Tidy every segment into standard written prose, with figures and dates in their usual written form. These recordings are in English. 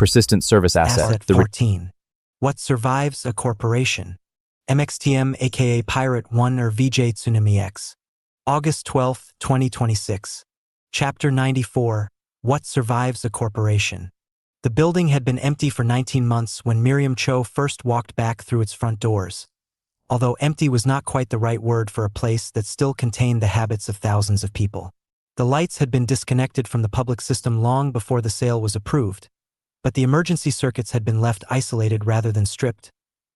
persistent service asset. Asset 14. What survives a corporation? MXTM aka Pirate 1 or VJ Tsunami X. August 12, 2026. Chapter 94. What survives a corporation? The building had been empty for 19 months when Miriam Cho first walked back through its front doors. Although empty was not quite the right word for a place that still contained the habits of thousands of people. The lights had been disconnected from the public system long before the sale was approved, but the emergency circuits had been left isolated rather than stripped,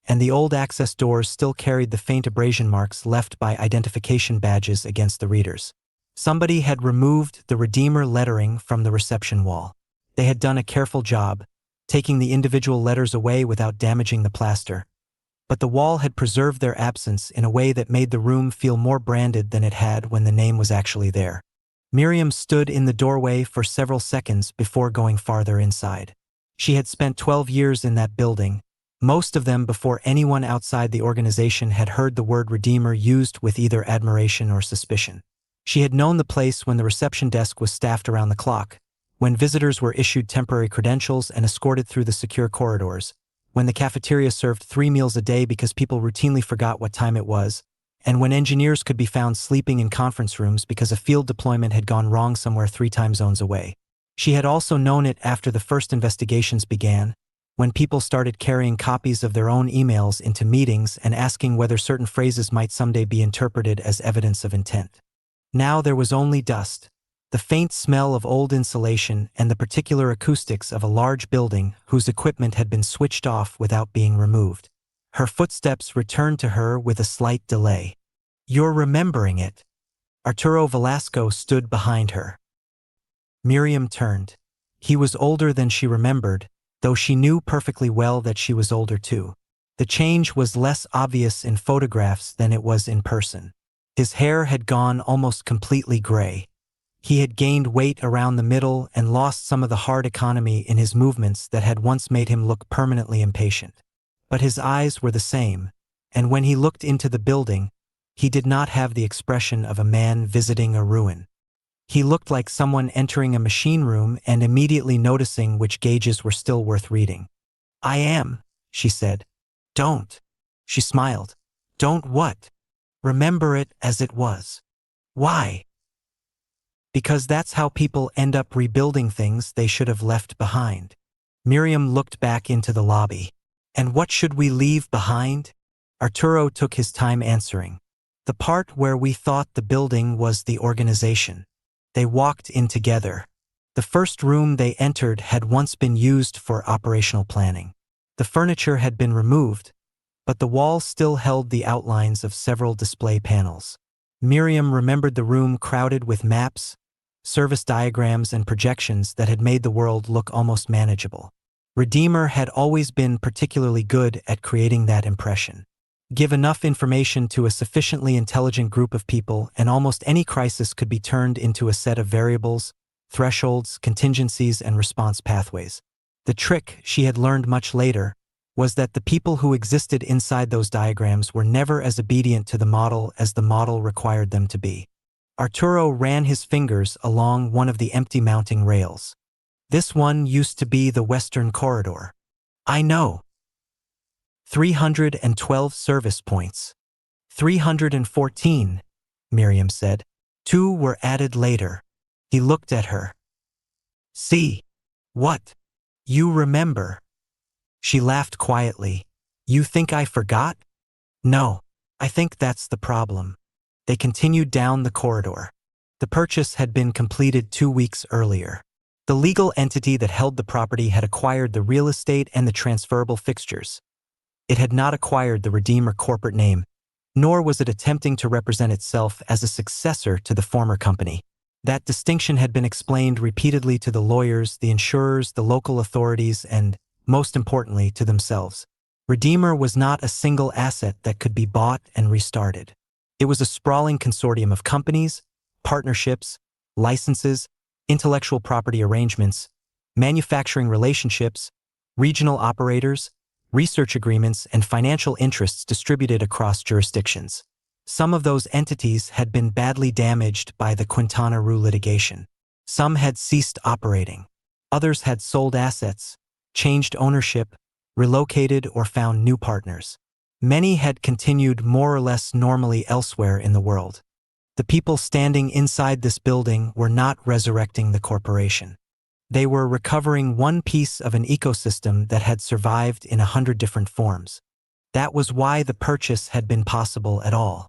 and the old access doors still carried the faint abrasion marks left by identification badges against the readers. Somebody had removed the REDEEMR lettering from the reception wall. They had done a careful job, taking the individual letters away without damaging the plaster, but the wall had preserved their absence in a way that made the room feel more branded than it had when the name was actually there. Miriam stood in the doorway for several seconds before going farther inside. She had spent 12 years in that building, most of them before anyone outside the organization had heard the word REDEEMR used with either admiration or suspicion. She had known the place when the reception desk was staffed around the clock, when visitors were issued temporary credentials and escorted through the secure corridors, when the cafeteria served 3 meals a day because people routinely forgot what time it was, and when engineers could be found sleeping in conference rooms because a field deployment had gone wrong somewhere 3 time zones away. She had also known it after the first investigations began, when people started carrying copies of their own emails into meetings and asking whether certain phrases might someday be interpreted as evidence of intent. Now there was only dust, the faint smell of old insulation and the particular acoustics of a large building whose equipment had been switched off without being removed. Her footsteps returned to her with a slight delay. "You're remembering it." Arturo Velasco stood behind her. Miriam turned. He was older than she remembered, though she knew perfectly well that she was older too. The change was less obvious in photographs than it was in person. His hair had gone almost completely gray. He had gained weight around the middle and lost some of the hard economy in his movements that had once made him look permanently impatient. But his eyes were the same, and when he looked into the building, he did not have the expression of a man visiting a ruin. He looked like someone entering a machine room and immediately noticing which gauges were still worth reading. "I am," she said. "Don't." She smiled. "Don't what?" "Remember it as it was." "Why?" "Because that's how people end up rebuilding things they should have left behind." Miriam looked back into the lobby. "And what should we leave behind?" Arturo took his time answering. "The part where we thought the building was the organization." They walked in together. The first room they entered had once been used for operational planning. The furniture had been removed, but the wall still held the outlines of several display panels. Miriam remembered the room crowded with maps, service diagrams, and projections that had made the world look almost manageable. REDEEMR had always been particularly good at creating that impression. Give enough information to a sufficiently intelligent group of people and almost any crisis could be turned into a set of variables, thresholds, contingencies, and response pathways. The trick, she had learned much later, was that the people who existed inside those diagrams were never as obedient to the model as the model required them to be. Arturo ran his fingers along one of the empty mounting rails. "This one used to be the Western Corridor." "I know." 312 service points. 314, Miriam said. 2 were added later. He looked at her. "See? What? You remember?" She laughed quietly. "You think I forgot?" "No. I think that's the problem." They continued down the corridor. The purchase had been completed 2 weeks earlier. The legal entity that held the property had acquired the real estate and the transferable fixtures. It had not acquired the REDEEMR corporate name, nor was it attempting to represent itself as a successor to the former company. That distinction had been explained repeatedly to the lawyers, the insurers, the local authorities, and, most importantly, to themselves. REDEEMR was not a single asset that could be bought and restarted. It was a sprawling consortium of companies, partnerships, licenses, intellectual property arrangements, manufacturing relationships, regional operators, research agreements, and financial interests distributed across jurisdictions. Some of those entities had been badly damaged by the Quintana Roo litigation. Some had ceased operating. Others had sold assets, changed ownership, relocated, or found new partners. Many had continued more or less normally elsewhere in the world. The people standing inside this building were not resurrecting the corporation. They were recovering one piece of an ecosystem that had survived in 100 different forms. That was why the purchase had been possible at all.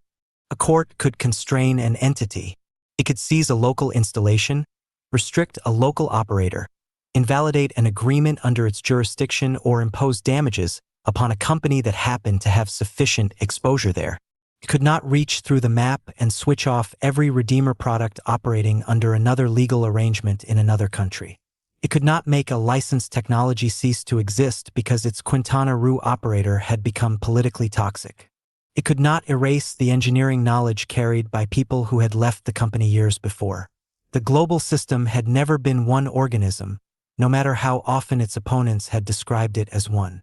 A court could constrain an entity. It could seize a local installation, restrict a local operator, invalidate an agreement under its jurisdiction, or impose damages upon a company that happened to have sufficient exposure there. It could not reach through the map and switch off every REDEEMR product operating under another legal arrangement in another country. It could not make a licensed technology cease to exist because its Quintana Roo operator had become politically toxic. It could not erase the engineering knowledge carried by people who had left the company years before. The global system had never been one organism, no matter how often its opponents had described it as one.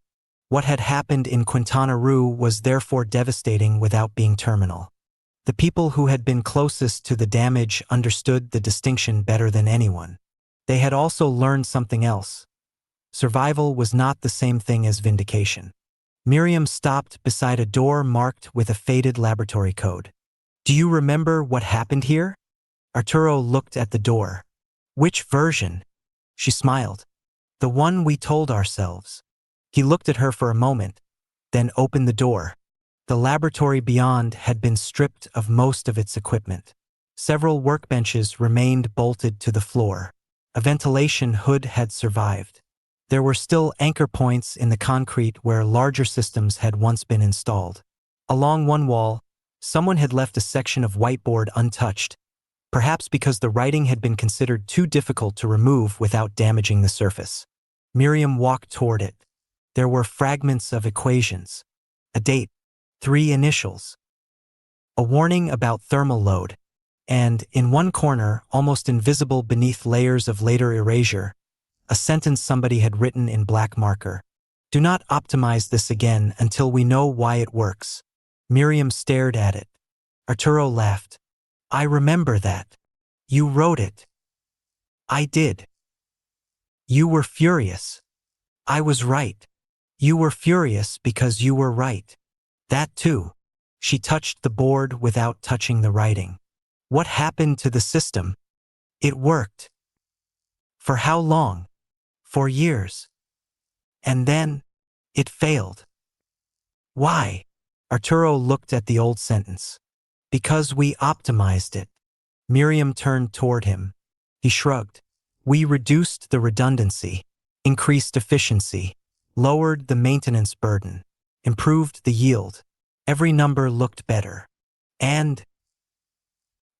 What had happened in Quintana Roo was therefore devastating without being terminal. The people who had been closest to the damage understood the distinction better than anyone. They had also learned something else. Survival was not the same thing as vindication. Miriam stopped beside a door marked with a faded laboratory code. "Do you remember what happened here?" Arturo looked at the door. "Which version?" She smiled. "The one we told ourselves." He looked at her for a moment, then opened the door. The laboratory beyond had been stripped of most of its equipment. Several workbenches remained bolted to the floor. A ventilation hood had survived. There were still anchor points in the concrete where larger systems had once been installed. Along one wall, someone had left a section of whiteboard untouched, perhaps because the writing had been considered too difficult to remove without damaging the surface. Miriam walked toward it. There were fragments of equations, a date, 3 initials, a warning about thermal load, and, in one corner, almost invisible beneath layers of later erasure, a sentence somebody had written in black marker. "Do not optimize this again until we know why it works." Miriam stared at it. Arturo laughed. "I remember that. You wrote it." "I did." "You were furious." "I was right." "You were furious because you were right." "That too." She touched the board without touching the writing. "What happened to the system?" "It worked." "For how long?" "For years." "And then?" "It failed." "Why?" Arturo looked at the old sentence. "Because we optimized it." Miriam turned toward him. He shrugged. "We reduced the redundancy, increased efficiency, lowered the maintenance burden, improved the yield. Every number looked better. And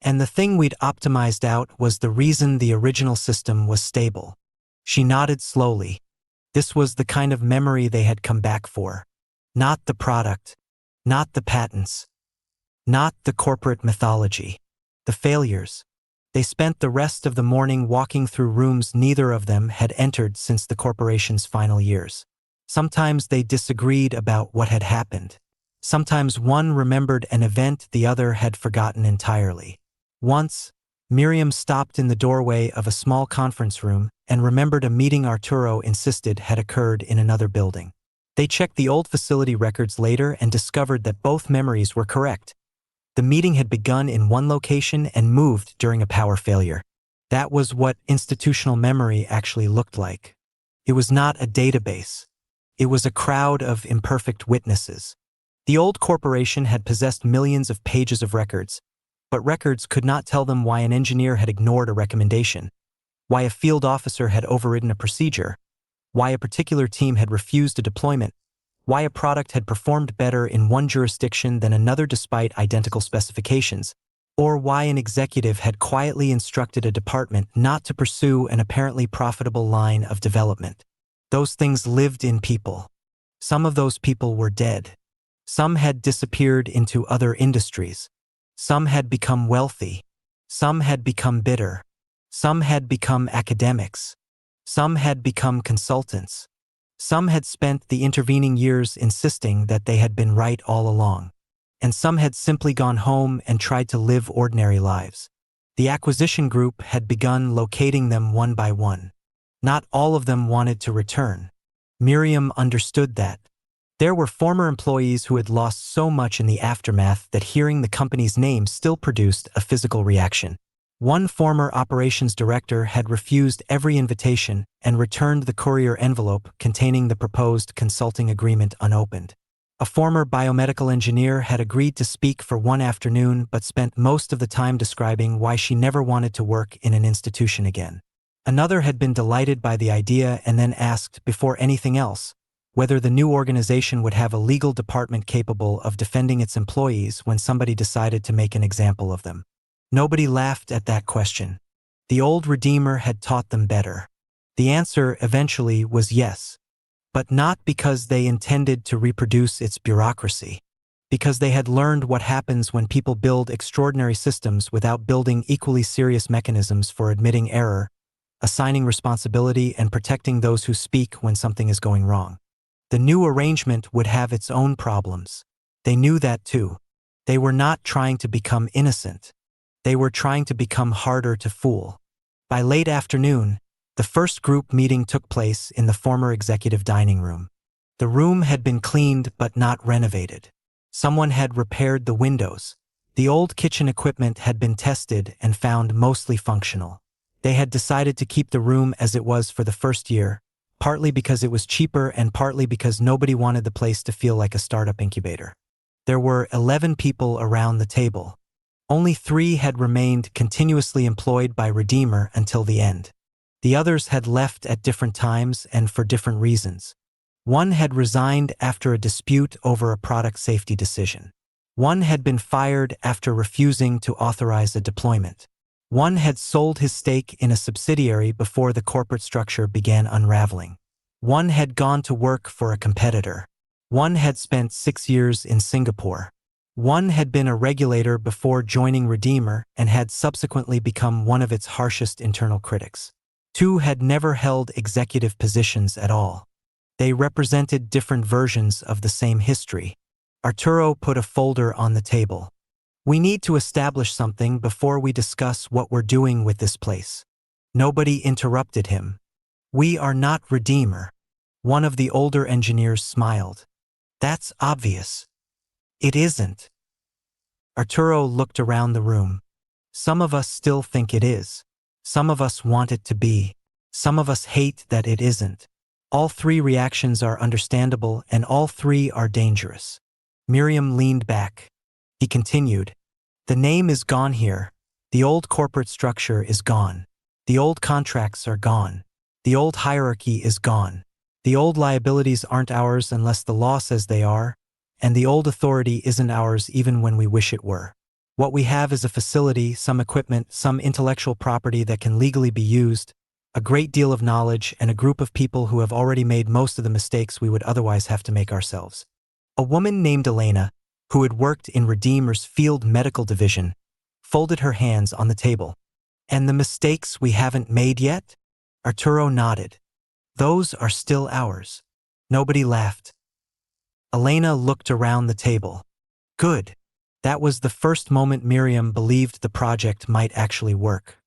the thing we'd optimized out was the reason the original system was stable." She nodded slowly. This was the kind of memory they had come back for. Not the product, not the patents, not the corporate mythology, the failures. They spent the rest of the morning walking through rooms neither of them had entered since the corporation's final years. Sometimes they disagreed about what had happened. Sometimes one remembered an event the other had forgotten entirely. Once, Miriam stopped in the doorway of a small conference room and remembered a meeting Arturo insisted had occurred in another building. They checked the old facility records later and discovered that both memories were correct. The meeting had begun in one location and moved during a power failure. That was what institutional memory actually looked like. It was not a database. It was a crowd of imperfect witnesses. The old corporation had possessed millions of pages of records, but records could not tell them why an engineer had ignored a recommendation, why a field officer had overridden a procedure, why a particular team had refused a deployment, why a product had performed better in one jurisdiction than another despite identical specifications, or why an executive had quietly instructed a department not to pursue an apparently profitable line of development. Those things lived in people. Some of those people were dead. Some had disappeared into other industries. Some had become wealthy. Some had become bitter. Some had become academics. Some had become consultants. Some had spent the intervening years insisting that they had been right all along. And some had simply gone home and tried to live ordinary lives. The acquisition group had begun locating them one by one. Not all of them wanted to return. Miriam understood that. There were former employees who had lost so much in the aftermath that hearing the company's name still produced a physical reaction. One former operations director had refused every invitation and returned the courier envelope containing the proposed consulting agreement unopened. A former biomedical engineer had agreed to speak for one afternoon but spent most of the time describing why she never wanted to work in an institution again. Another had been delighted by the idea and then asked, before anything else, whether the new organization would have a legal department capable of defending its employees when somebody decided to make an example of them. Nobody laughed at that question. The old REDEEMR had taught them better. The answer eventually was yes, but not because they intended to reproduce its bureaucracy, because they had learned what happens when people build extraordinary systems without building equally serious mechanisms for admitting error, assigning responsibility, and protecting those who speak when something is going wrong. The new arrangement would have its own problems. They knew that too. They were not trying to become innocent. They were trying to become harder to fool. By late afternoon, the first group meeting took place in the former executive dining room. The room had been cleaned but not renovated. Someone had repaired the windows. The old kitchen equipment had been tested and found mostly functional. They had decided to keep the room as it was for the first year, partly because it was cheaper and partly because nobody wanted the place to feel like a startup incubator. There were 11 people around the table. Only 3 had remained continuously employed by REDEEMR until the end. The others had left at different times and for different reasons. One had resigned after a dispute over a product safety decision. One had been fired after refusing to authorize a deployment. One had sold his stake in a subsidiary before the corporate structure began unraveling. One had gone to work for a competitor. One had spent 6 years in Singapore. One had been a regulator before joining REDEEMR and had subsequently become one of its harshest internal critics. 2 had never held executive positions at all. They represented different versions of the same history. Arturo put a folder on the table. We need to establish something before we discuss what we're doing with this place. Nobody interrupted him. We are not REDEEMR. One of the older engineers smiled. That's obvious. It isn't. Arturo looked around the room. Some of us still think it is. Some of us want it to be. Some of us hate that it isn't. All 3 reactions are understandable and all 3 are dangerous. Miriam leaned back. He continued. The name is gone here. The old corporate structure is gone. The old contracts are gone. The old hierarchy is gone. The old liabilities aren't ours unless the law says they are, and the old authority isn't ours even when we wish it were. What we have is a facility, some equipment, some intellectual property that can legally be used, a great deal of knowledge, and a group of people who have already made most of the mistakes we would otherwise have to make ourselves. A woman named Elena, who had worked in REDEEMR's field medical division, folded her hands on the table. And the mistakes we haven't made yet? Arturo nodded. Those are still ours. Nobody laughed. Elena looked around the table. Good. That was the first moment Miriam believed the project might actually work.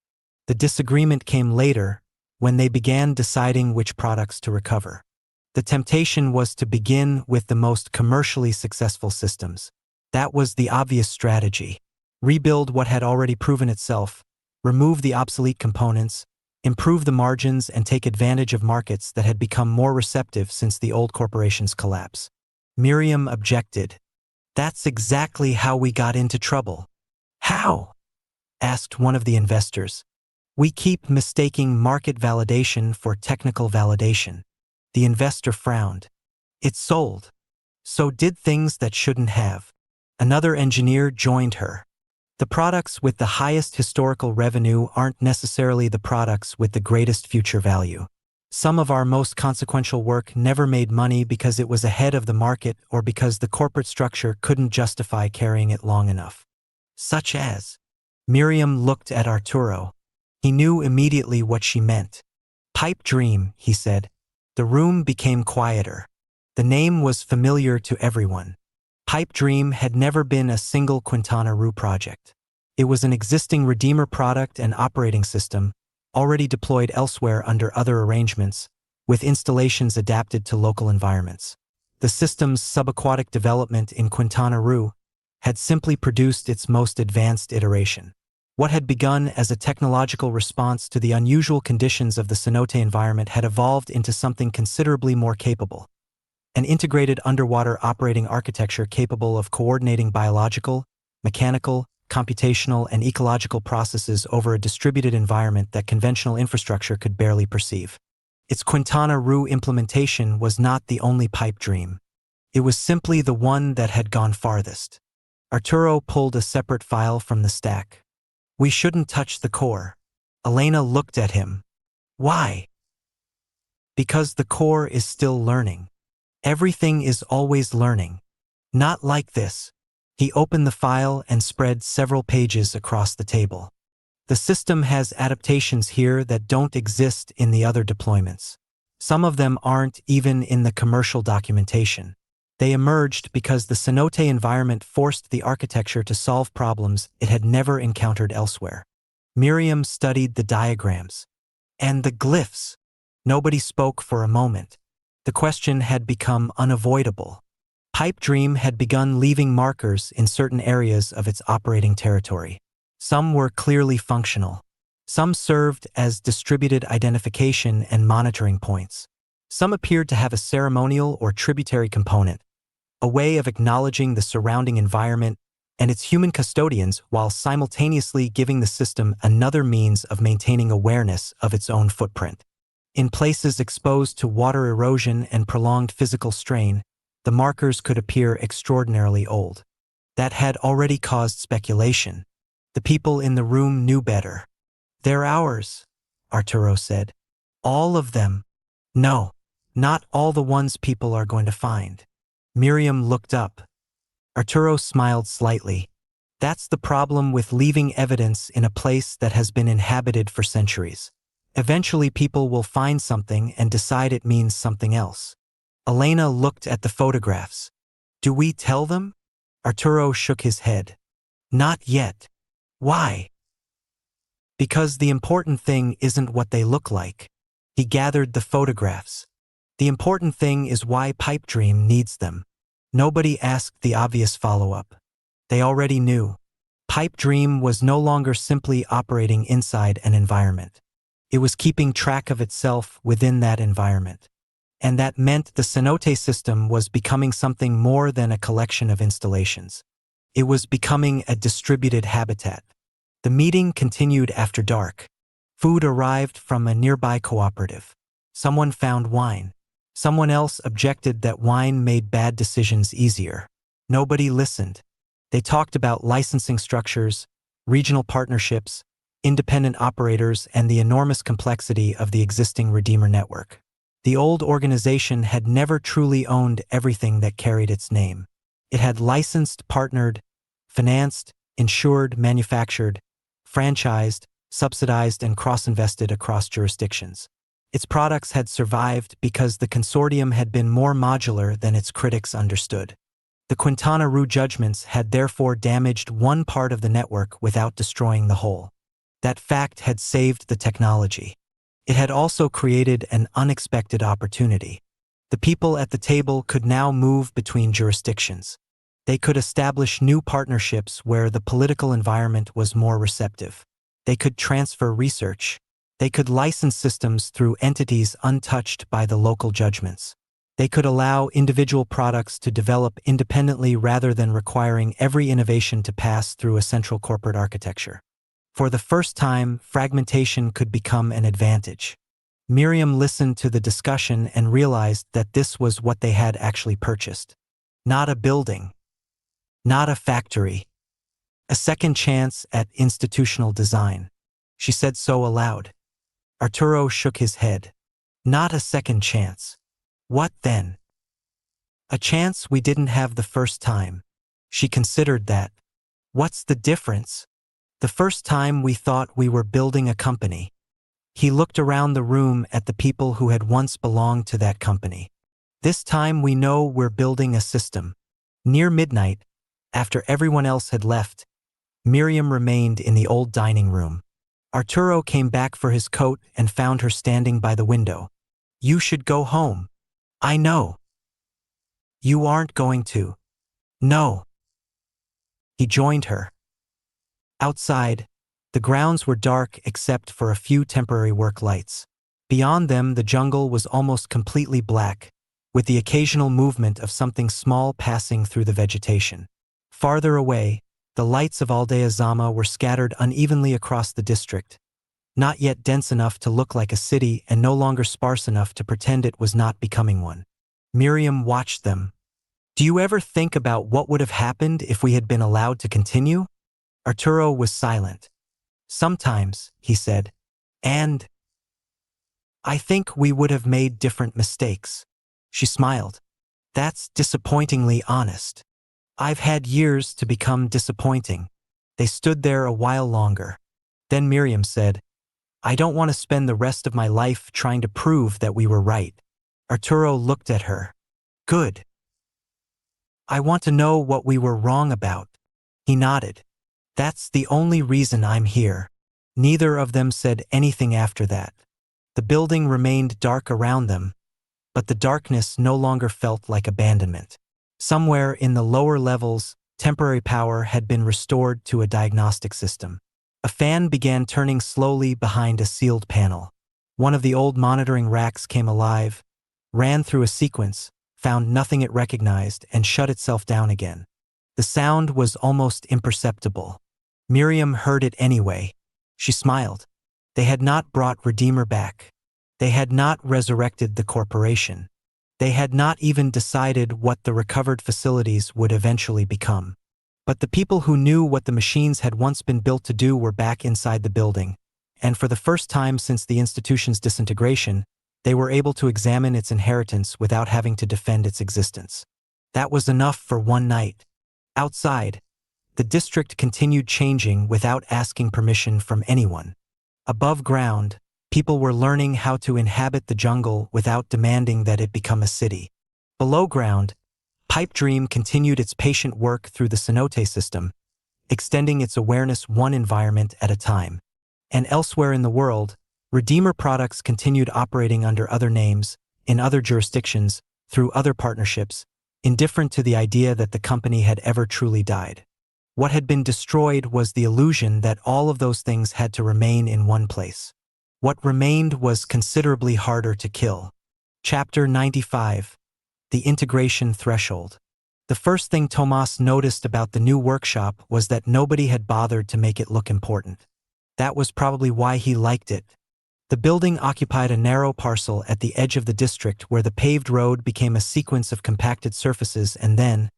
The disagreement came later, when they began deciding which products to recover. The temptation was to begin with the most commercially successful systems. That was the obvious strategy. Rebuild what had already proven itself, remove the obsolete components, improve the margins, and take advantage of markets that had become more receptive since the old corporation's collapse. Miriam objected. That's exactly how we got into trouble. How? Asked one of the investors. We keep mistaking market validation for technical validation. The investor frowned. It sold. So did things that shouldn't have. Another engineer joined her. The products with the highest historical revenue aren't necessarily the products with the greatest future value. Some of our most consequential work never made money because it was ahead of the market or because the corporate structure couldn't justify carrying it long enough. Such as? Miriam looked at Arturo. He knew immediately what she meant. Pipe dream, he said. The room became quieter. The name was familiar to everyone. Pipe Dream had never been a single Quintana Roo project. It was an existing REDEEMR product and operating system, already deployed elsewhere under other arrangements, with installations adapted to local environments. The system's subaquatic development in Quintana Roo had simply produced its most advanced iteration. What had begun as a technological response to the unusual conditions of the cenote environment had evolved into something considerably more capable. An integrated underwater operating architecture capable of coordinating biological, mechanical, computational, and ecological processes over a distributed environment that conventional infrastructure could barely perceive. Its Quintana Roo implementation was not the only pipe dream. It was simply the one that had gone farthest. Arturo pulled a separate file from the stack. "We shouldn't touch the core." Elena looked at him. "Why?" "Because the core is still learning. Everything is always learning. Not like this." He opened the file and spread several pages across the table. "The system has adaptations here that don't exist in the other deployments. Some of them aren't even in the commercial documentation. They emerged because the cenote environment forced the architecture to solve problems it had never encountered elsewhere." Miriam studied the diagrams. "And the glyphs?" Nobody spoke for a moment. The question had become unavoidable. Pipe Dream had begun leaving markers in certain areas of its operating territory. Some were clearly functional. Some served as distributed identification and monitoring points. Some appeared to have a ceremonial or tributary component, a way of acknowledging the surrounding environment and its human custodians while simultaneously giving the system another means of maintaining awareness of its own footprint. In places exposed to water erosion and prolonged physical strain, the markers could appear extraordinarily old. That had already caused speculation. The people in the room knew better. "They're ours," Arturo said. "All of them." "No, not all the ones people are going to find." Miriam looked up. Arturo smiled slightly. "That's the problem with leaving evidence in a place that has been inhabited for centuries. Eventually people will find something and decide it means something else." Elena looked at the photographs. "Do we tell them?" Arturo shook his head. "Not yet." "Why?" "Because the important thing isn't what they look like." He gathered the photographs. "The important thing is why Pipe Dream needs them." Nobody asked the obvious follow-up. They already knew. Pipe Dream was no longer simply operating inside an environment. It was keeping track of itself within that environment. And that meant the cenote system was becoming something more than a collection of installations. It was becoming a distributed habitat. The meeting continued after dark. Food arrived from a nearby cooperative. Someone found wine. Someone else objected that wine made bad decisions easier. Nobody listened. They talked about licensing structures, regional partnerships, independent operators, and the enormous complexity of the existing REDEEMR network. The old organization had never truly owned everything that carried its name. It had licensed, partnered, financed, insured, manufactured, franchised, subsidized, and cross-invested across jurisdictions. Its products had survived because the consortium had been more modular than its critics understood. The Quintana Roo judgments had therefore damaged one part of the network without destroying the whole. That fact had saved the technology. It had also created an unexpected opportunity. The people at the table could now move between jurisdictions. They could establish new partnerships where the political environment was more receptive. They could transfer research. They could license systems through entities untouched by the local judgments. They could allow individual products to develop independently rather than requiring every innovation to pass through a central corporate architecture. For the first time, fragmentation could become an advantage. Miriam listened to the discussion and realized that this was what they had actually purchased. Not a building. Not a factory. A second chance at institutional design. She said so aloud. Arturo shook his head. Not a second chance. What then? A chance we didn't have the first time. She considered that. What's the difference? The first time we thought we were building a company. He looked around the room at the people who had once belonged to that company. This time we know we're building a system. Near midnight, after everyone else had left, Miriam remained in the old dining room. Arturo came back for his coat and found her standing by the window. You should go home. I know. You aren't going to. No. He joined her. Outside, the grounds were dark except for a few temporary work lights. Beyond them, the jungle was almost completely black, with the occasional movement of something small passing through the vegetation. Farther away, the lights of Aldea Zama were scattered unevenly across the district, not yet dense enough to look like a city and no longer sparse enough to pretend it was not becoming one. Miriam watched them. Do you ever think about what would have happened if we had been allowed to continue? Arturo was silent. Sometimes, he said. And I think we would have made different mistakes. She smiled. That's disappointingly honest. I've had years to become disappointing. They stood there a while longer. Then Miriam said, I don't want to spend the rest of my life trying to prove that we were right. Arturo looked at her. Good. I want to know what we were wrong about. He nodded. That's the only reason I'm here. Neither of them said anything after that. The building remained dark around them, but the darkness no longer felt like abandonment. Somewhere in the lower levels, temporary power had been restored to a diagnostic system. A fan began turning slowly behind a sealed panel. One of the old monitoring racks came alive, ran through a sequence, found nothing it recognized, and shut itself down again. The sound was almost imperceptible. Miriam heard it anyway. She smiled. They had not brought REDEEMR back. They had not resurrected the corporation. They had not even decided what the recovered facilities would eventually become. But the people who knew what the machines had once been built to do were back inside the building, and for the first time since the institution's disintegration, they were able to examine its inheritance without having to defend its existence. That was enough for one night. Outside, the district continued changing without asking permission from anyone. Above ground, people were learning how to inhabit the jungle without demanding that it become a city. Below ground, Pipe Dream continued its patient work through the cenote system, extending its awareness one environment at a time. And elsewhere in the world, REDEEMR products continued operating under other names, in other jurisdictions, through other partnerships, indifferent to the idea that the company had ever truly died. What had been destroyed was the illusion that all of those things had to remain in one place. What remained was considerably harder to kill. Chapter 95. The Integration Threshold. The first thing Tomas noticed about the new workshop was that nobody had bothered to make it look important. That was probably why he liked it. The building occupied a narrow parcel at the edge of the district where the paved road became a sequence of compacted surfaces and then,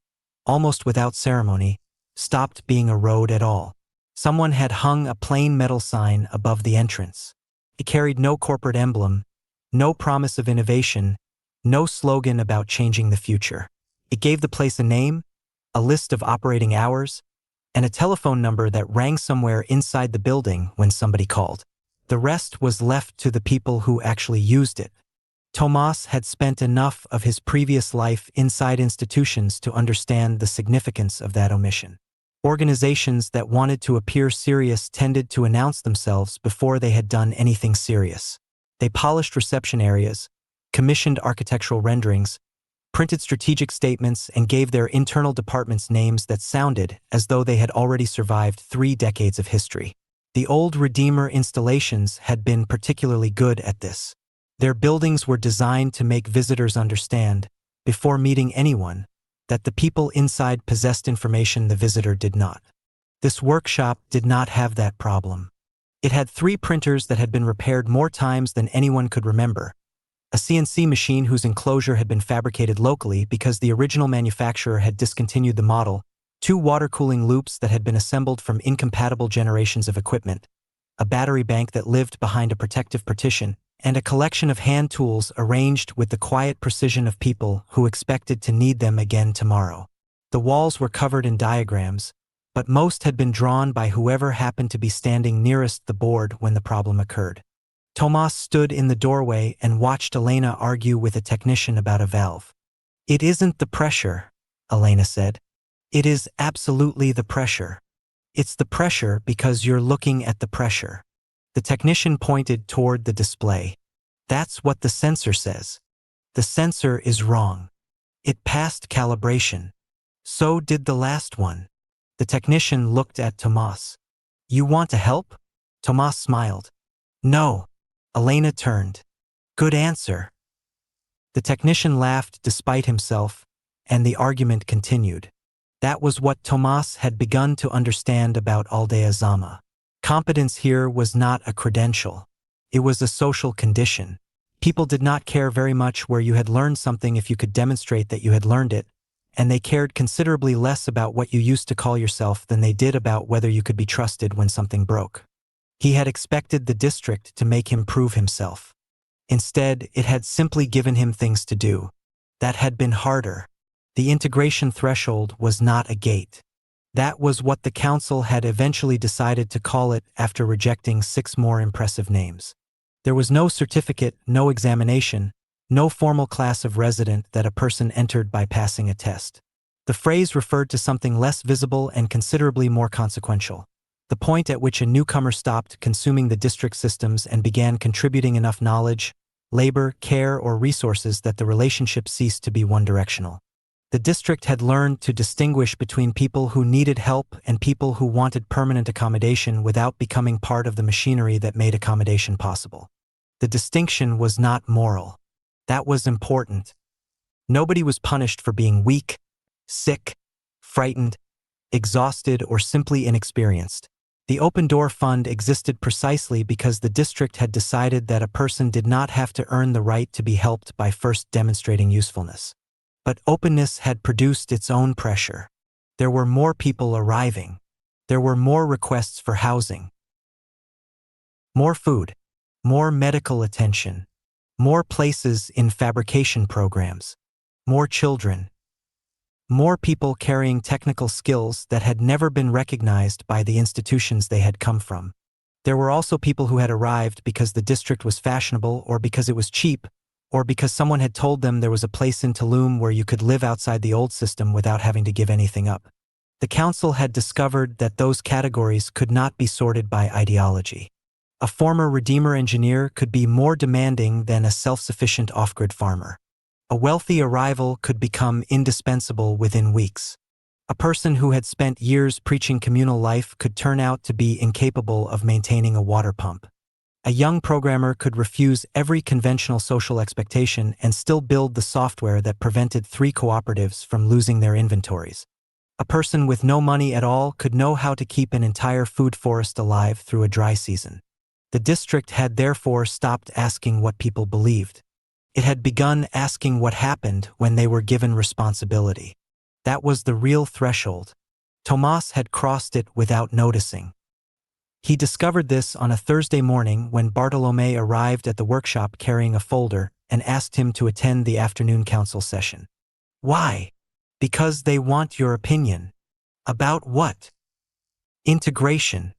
almost without ceremony, stopped being a road at all. Someone had hung a plain metal sign above the entrance. It carried no corporate emblem, no promise of innovation, no slogan about changing the future. It gave the place a name, a list of operating hours, and a telephone number that rang somewhere inside the building when somebody called. The rest was left to the people who actually used it. Tomas had spent enough of his previous life inside institutions to understand the significance of that omission. Organizations that wanted to appear serious tended to announce themselves before they had done anything serious. They polished reception areas, commissioned architectural renderings, printed strategic statements, and gave their internal departments names that sounded as though they had already survived 3 decades of history. The old REDEEMR installations had been particularly good at this. Their buildings were designed to make visitors understand, before meeting anyone, that the people inside possessed information the visitor did not. This workshop did not have that problem. It had 3 printers that had been repaired more times than anyone could remember, a CNC machine whose enclosure had been fabricated locally because the original manufacturer had discontinued the model, 2 water cooling loops that had been assembled from incompatible generations of equipment, a battery bank that lived behind a protective partition, and a collection of hand tools arranged with the quiet precision of people who expected to need them again tomorrow. The walls were covered in diagrams, but most had been drawn by whoever happened to be standing nearest the board when the problem occurred. Tomas stood in the doorway and watched Elena argue with a technician about a valve. "It isn't the pressure," Elena said. "It is absolutely the pressure. It's the pressure because you're looking at the pressure." The technician pointed toward the display. That's what the sensor says. The sensor is wrong. It passed calibration. So did the last one. The technician looked at Tomas. You want to help? Tomas smiled. No. Elena turned. Good answer. The technician laughed despite himself, and the argument continued. That was what Tomas had begun to understand about Aldea Zama. Competence here was not a credential. It was a social condition. People did not care very much where you had learned something if you could demonstrate that you had learned it, and they cared considerably less about what you used to call yourself than they did about whether you could be trusted when something broke. He had expected the district to make him prove himself. Instead, it had simply given him things to do. That had been harder. The integration threshold was not a gate. That was what the council had eventually decided to call it after rejecting 6 more impressive names. There was no certificate, no examination, no formal class of resident that a person entered by passing a test. The phrase referred to something less visible and considerably more consequential. The point at which a newcomer stopped consuming the district systems and began contributing enough knowledge, labor, care, or resources that the relationship ceased to be one-directional. The district had learned to distinguish between people who needed help and people who wanted permanent accommodation without becoming part of the machinery that made accommodation possible. The distinction was not moral. That was important. Nobody was punished for being weak, sick, frightened, exhausted, or simply inexperienced. The Open Door Fund existed precisely because the district had decided that a person did not have to earn the right to be helped by first demonstrating usefulness. But openness had produced its own pressure. There were more people arriving. There were more requests for housing, more food, more medical attention, more places in fabrication programs, more children, more people carrying technical skills that had never been recognized by the institutions they had come from. There were also people who had arrived because the district was fashionable or because it was cheap, or because someone had told them there was a place in Tulum where you could live outside the old system without having to give anything up. The council had discovered that those categories could not be sorted by ideology. A former REDEEMR engineer could be more demanding than a self-sufficient off-grid farmer. A wealthy arrival could become indispensable within weeks. A person who had spent years preaching communal life could turn out to be incapable of maintaining a water pump. A young programmer could refuse every conventional social expectation and still build the software that prevented 3 cooperatives from losing their inventories. A person with no money at all could know how to keep an entire food forest alive through a dry season. The district had therefore stopped asking what people believed. It had begun asking what happened when they were given responsibility. That was the real threshold. Tomas had crossed it without noticing. He discovered this on a Thursday morning when Bartolome arrived at the workshop carrying a folder and asked him to attend the afternoon council session. Why? Because they want your opinion. About what? Integration.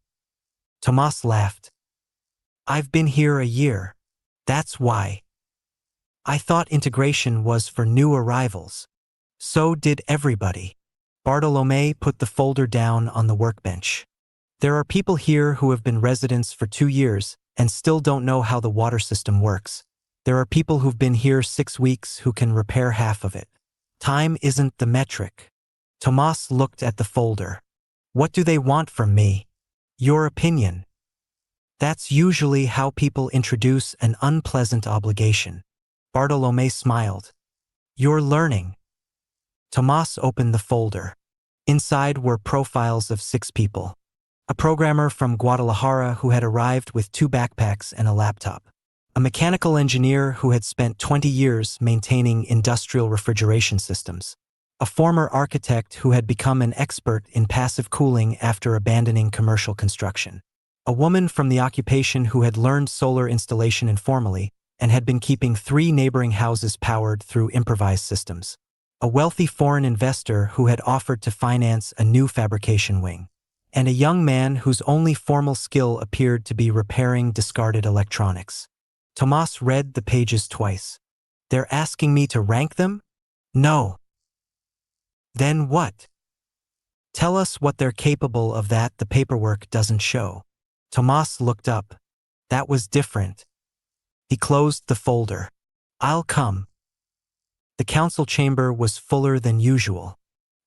Tomas laughed. I've been here a year. That's why. I thought integration was for new arrivals. So did everybody. Bartolome put the folder down on the workbench. There are people here who have been residents for 2 years and still don't know how the water system works. There are people who've been here 6 weeks who can repair half of it. Time isn't the metric. Tomas looked at the folder. What do they want from me? Your opinion. That's usually how people introduce an unpleasant obligation. Bartolome smiled. You're learning. Tomas opened the folder. Inside were profiles of 6 people. A programmer from Guadalajara who had arrived with 2 backpacks and a laptop. A mechanical engineer who had spent 20 years maintaining industrial refrigeration systems. A former architect who had become an expert in passive cooling after abandoning commercial construction. A woman from the occupation who had learned solar installation informally and had been keeping 3 neighboring houses powered through improvised systems. A wealthy foreign investor who had offered to finance a new fabrication wing. And a young man whose only formal skill appeared to be repairing discarded electronics. Tomas read the pages twice. They're asking me to rank them? No. Then what? Tell us what they're capable of that the paperwork doesn't show. Tomas looked up. That was different. He closed the folder. I'll come. The council chamber was fuller than usual.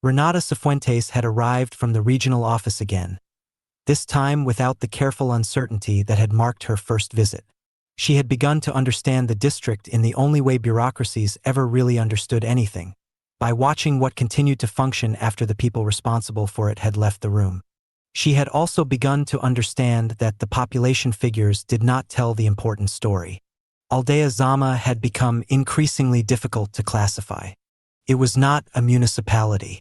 Renata Cifuentes had arrived from the regional office again, this time without the careful uncertainty that had marked her first visit. She had begun to understand the district in the only way bureaucracies ever really understood anything, by watching what continued to function after the people responsible for it had left the room. She had also begun to understand that the population figures did not tell the important story. Aldea Zama had become increasingly difficult to classify. It was not a municipality.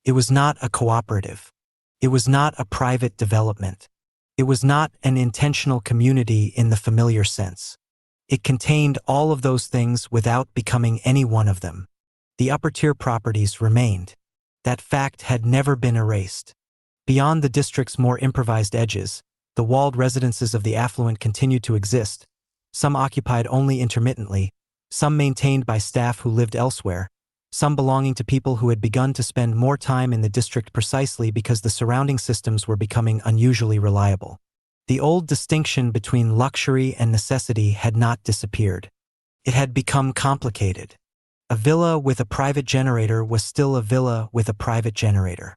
It was not a cooperative. It was not a private development. It was not an intentional community in the familiar sense. It contained all of those things without becoming any one of them. The upper-tier properties remained. That fact had never been erased. Beyond the district's more improvised edges, the walled residences of the affluent continued to exist, some occupied only intermittently, some maintained by staff who lived elsewhere, some belonging to people who had begun to spend more time in the district precisely because the surrounding systems were becoming unusually reliable. The old distinction between luxury and necessity had not disappeared. It had become complicated. A villa with a private generator was still a villa with a private generator.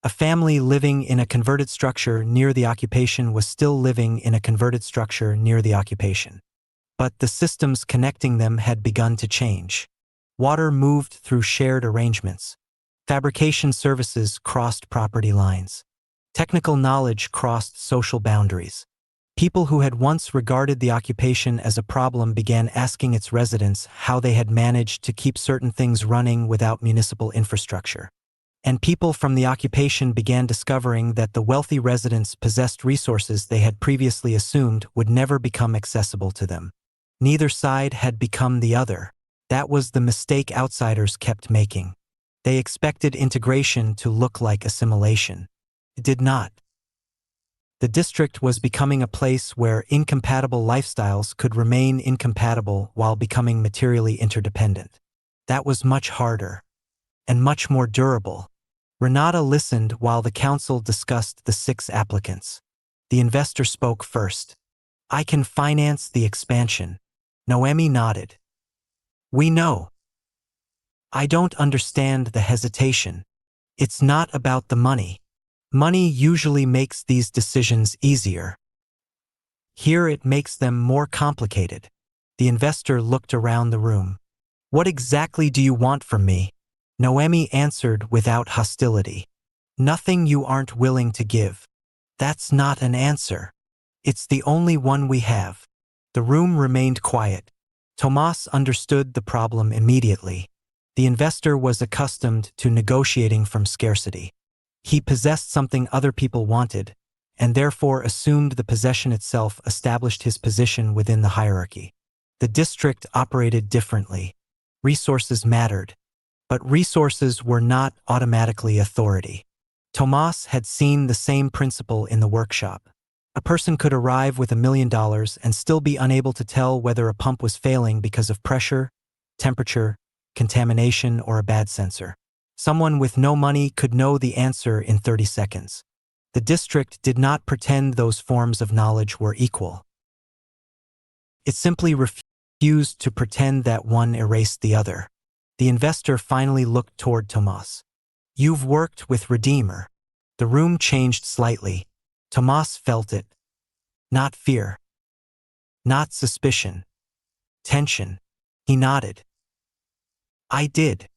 A family living in a converted structure near the occupation was still living in a converted structure near the occupation. But the systems connecting them had begun to change. Water moved through shared arrangements. Fabrication services crossed property lines. Technical knowledge crossed social boundaries. People who had once regarded the occupation as a problem began asking its residents how they had managed to keep certain things running without municipal infrastructure. And people from the occupation began discovering that the wealthy residents possessed resources they had previously assumed would never become accessible to them. Neither side had become the other. That was the mistake outsiders kept making. They expected integration to look like assimilation. It did not. The district was becoming a place where incompatible lifestyles could remain incompatible while becoming materially interdependent. That was much harder and much more durable. Renata listened while the council discussed the 6 applicants. The investor spoke first. I can finance the expansion. Noemi nodded. We know. I don't understand the hesitation. It's not about the money. Money usually makes these decisions easier. Here it makes them more complicated. The investor looked around the room. What exactly do you want from me? Noemi answered without hostility. Nothing you aren't willing to give. That's not an answer. It's the only one we have. The room remained quiet. Tomas understood the problem immediately. The investor was accustomed to negotiating from scarcity. He possessed something other people wanted, and therefore assumed the possession itself established his position within the hierarchy. The district operated differently. Resources mattered, but resources were not automatically authority. Tomas had seen the same principle in the workshop. A person could arrive with $1 million and still be unable to tell whether a pump was failing because of pressure, temperature, contamination, or a bad sensor. Someone with no money could know the answer in 30 seconds. The district did not pretend those forms of knowledge were equal. It simply refused to pretend that one erased the other. The investor finally looked toward Tomas. You've worked with REDEEMR. The room changed slightly. Tomas felt it. Not fear. Not suspicion. Tension. He nodded. I did.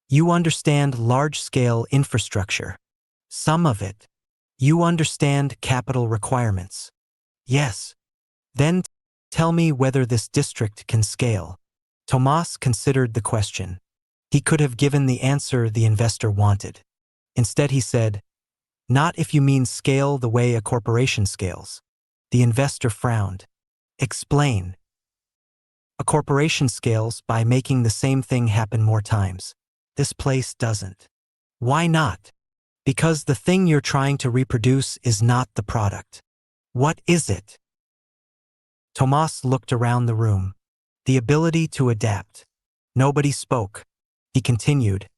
You understand large-scale infrastructure. Some of it. You understand capital requirements. Yes. Then tell me whether this district can scale. Tomas considered the question. He could have given the answer the investor wanted. Instead he said, not if you mean scale the way a corporation scales. The investor frowned. Explain. A corporation scales by making the same thing happen more times. This place doesn't. Why not? Because the thing you're trying to reproduce is not the product. What is it? Tomas looked around the room. The ability to adapt. Nobody spoke. He continued.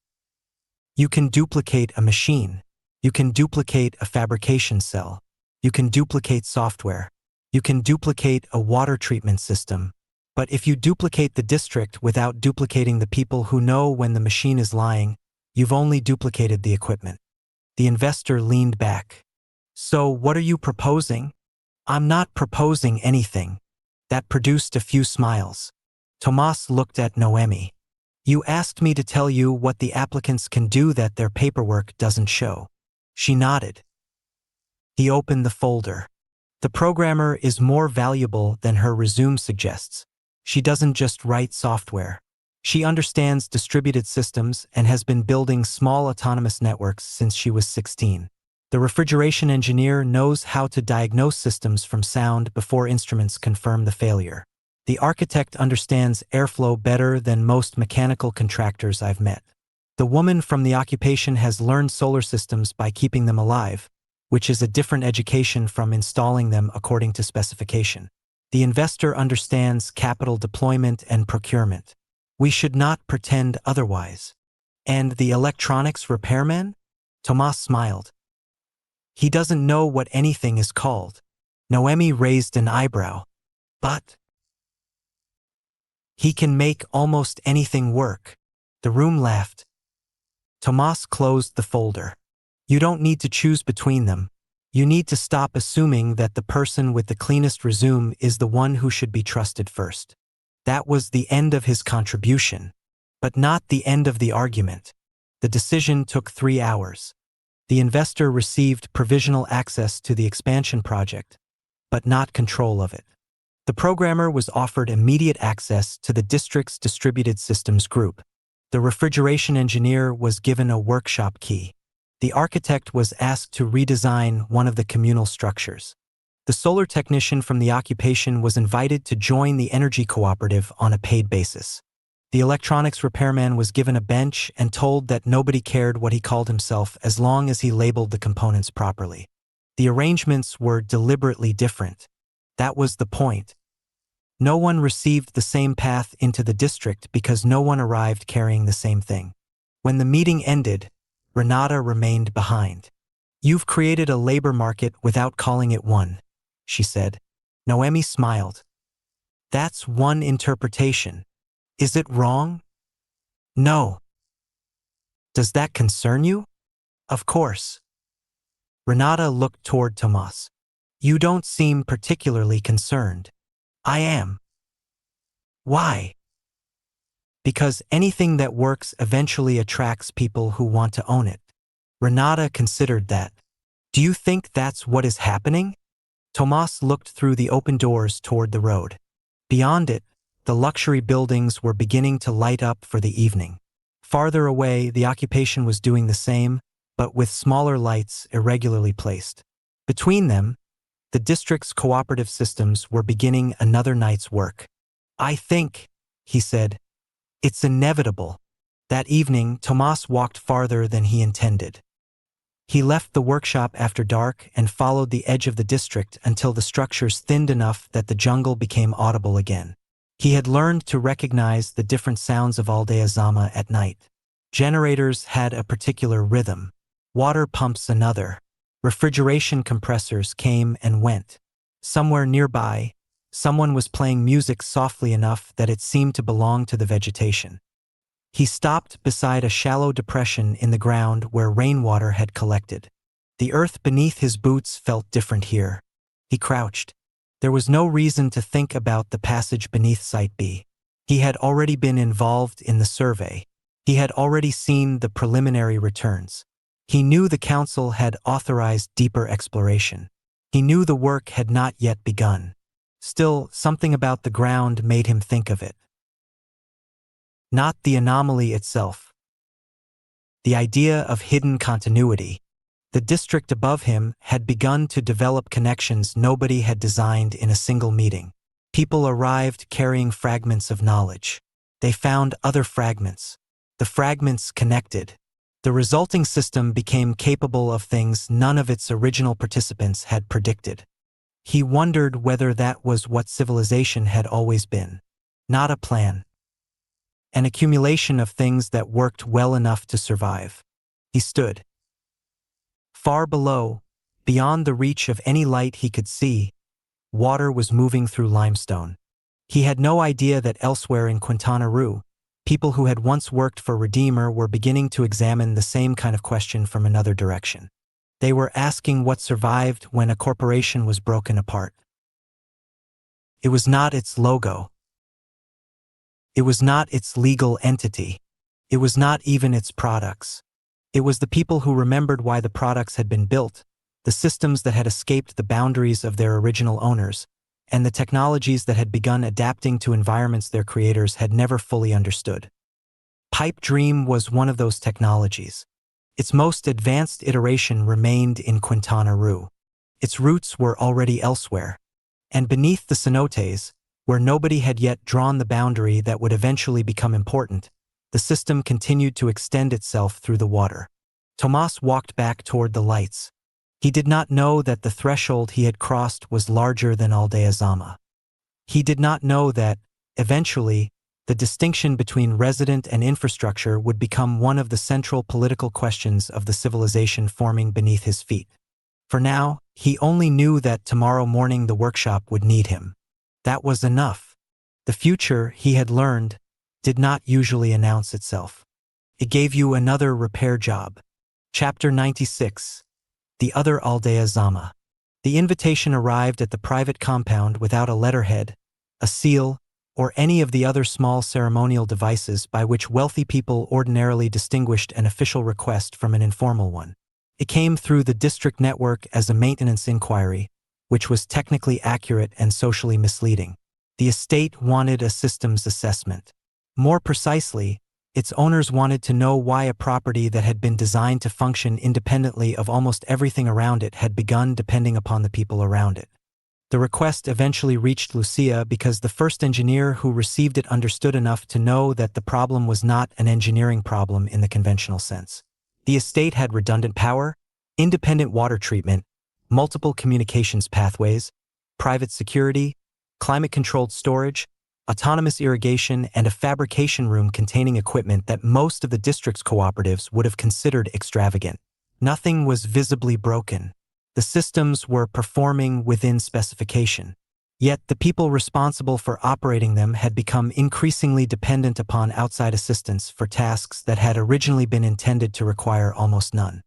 You can duplicate a machine. You can duplicate a fabrication cell. You can duplicate software. You can duplicate a water treatment system, but if you duplicate the district without duplicating the people who know when the machine is lying, you've only duplicated the equipment. The investor leaned back. So what are you proposing? I'm not proposing anything. That produced a few smiles. Tomas looked at Noemi. You asked me to tell you what the applicants can do that their paperwork doesn't show. She nodded. He opened the folder. The programmer is more valuable than her resume suggests. She doesn't just write software. She understands distributed systems and has been building small autonomous networks since she was 16. The refrigeration engineer knows how to diagnose systems from sound before instruments confirm the failure. The architect understands airflow better than most mechanical contractors I've met. The woman from the occupation has learned solar systems by keeping them alive, which is a different education from installing them according to specification. The investor understands capital deployment and procurement. We should not pretend otherwise. And the electronics repairman? Tomas smiled. He doesn't know what anything is called. Noemi raised an eyebrow. But he can make almost anything work. The room laughed. Tomas closed the folder. You don't need to choose between them. You need to stop assuming that the person with the cleanest resume is the one who should be trusted first. That was the end of his contribution, but not the end of the argument. The decision took 3 hours. The investor received provisional access to the expansion project, but not control of it. The programmer was offered immediate access to the district's distributed systems group. The refrigeration engineer was given a workshop key. The architect was asked to redesign one of the communal structures. The solar technician from the occupation was invited to join the energy cooperative on a paid basis. The electronics repairman was given a bench and told that nobody cared what he called himself as long as he labeled the components properly. The arrangements were deliberately different. That was the point. No one received the same path into the district because no one arrived carrying the same thing. When the meeting ended, Renata remained behind. You've created a labor market without calling it one, she said. Noemi smiled. That's one interpretation. Is it wrong? No. Does that concern you? Of course. Renata looked toward Tomas. You don't seem particularly concerned. I am. Why? Because anything that works eventually attracts people who want to own it. Renata considered that. Do you think that's what is happening? Tomas looked through the open doors toward the road. Beyond it, the luxury buildings were beginning to light up for the evening. Farther away, the occupation was doing the same, but with smaller lights irregularly placed. Between them, the district's cooperative systems were beginning another night's work. I think, he said, it's inevitable. That evening, Tomas walked farther than he intended. He left the workshop after dark and followed the edge of the district until the structures thinned enough that the jungle became audible again. He had learned to recognize the different sounds of Aldea Zama at night. Generators had a particular rhythm. Water pumps another. Refrigeration compressors came and went. Somewhere nearby, someone was playing music softly enough that it seemed to belong to the vegetation. He stopped beside a shallow depression in the ground where rainwater had collected. The earth beneath his boots felt different here. He crouched. There was no reason to think about the passage beneath Site B. He had already been involved in the survey. He had already seen the preliminary returns. He knew the council had authorized deeper exploration. He knew the work had not yet begun. Still, something about the ground made him think of it. Not the anomaly itself. The idea of hidden continuity. The district above him had begun to develop connections nobody had designed in a single meeting. People arrived carrying fragments of knowledge. They found other fragments. The fragments connected. The resulting system became capable of things none of its original participants had predicted. He wondered whether that was what civilization had always been. Not a plan. An accumulation of things that worked well enough to survive. He stood. Far below, beyond the reach of any light he could see, water was moving through limestone. He had no idea that elsewhere in Quintana Roo, people who had once worked for REDEEMR were beginning to examine the same kind of question from another direction. They were asking what survived when a corporation was broken apart. It was not its logo. It was not its legal entity. It was not even its products. It was the people who remembered why the products had been built, the systems that had escaped the boundaries of their original owners, and the technologies that had begun adapting to environments their creators had never fully understood. Pipe Dream was one of those technologies. Its most advanced iteration remained in Quintana Roo. Its roots were already elsewhere. And beneath the cenotes, where nobody had yet drawn the boundary that would eventually become important, the system continued to extend itself through the water. Tomas walked back toward the lights. He did not know that the threshold he had crossed was larger than Aldea Zama. He did not know that, eventually, the distinction between resident and infrastructure would become one of the central political questions of the civilization forming beneath his feet. For now, he only knew that tomorrow morning the workshop would need him. That was enough. The future, he had learned, did not usually announce itself. It gave you another repair job. Chapter 96. The Other Aldea Zama. The invitation arrived at the private compound without a letterhead, a seal, or any of the other small ceremonial devices by which wealthy people ordinarily distinguished an official request from an informal one. It came through the district network as a maintenance inquiry, which was technically accurate and socially misleading. The estate wanted a systems assessment. More precisely, its owners wanted to know why a property that had been designed to function independently of almost everything around it had begun depending upon the people around it. The request eventually reached Lucia because the first engineer who received it understood enough to know that the problem was not an engineering problem in the conventional sense. The estate had redundant power, independent water treatment, multiple communications pathways, private security, climate-controlled storage, autonomous irrigation, and a fabrication room containing equipment that most of the district's cooperatives would have considered extravagant. Nothing was visibly broken. The systems were performing within specification. Yet the people responsible for operating them had become increasingly dependent upon outside assistance for tasks that had originally been intended to require almost none.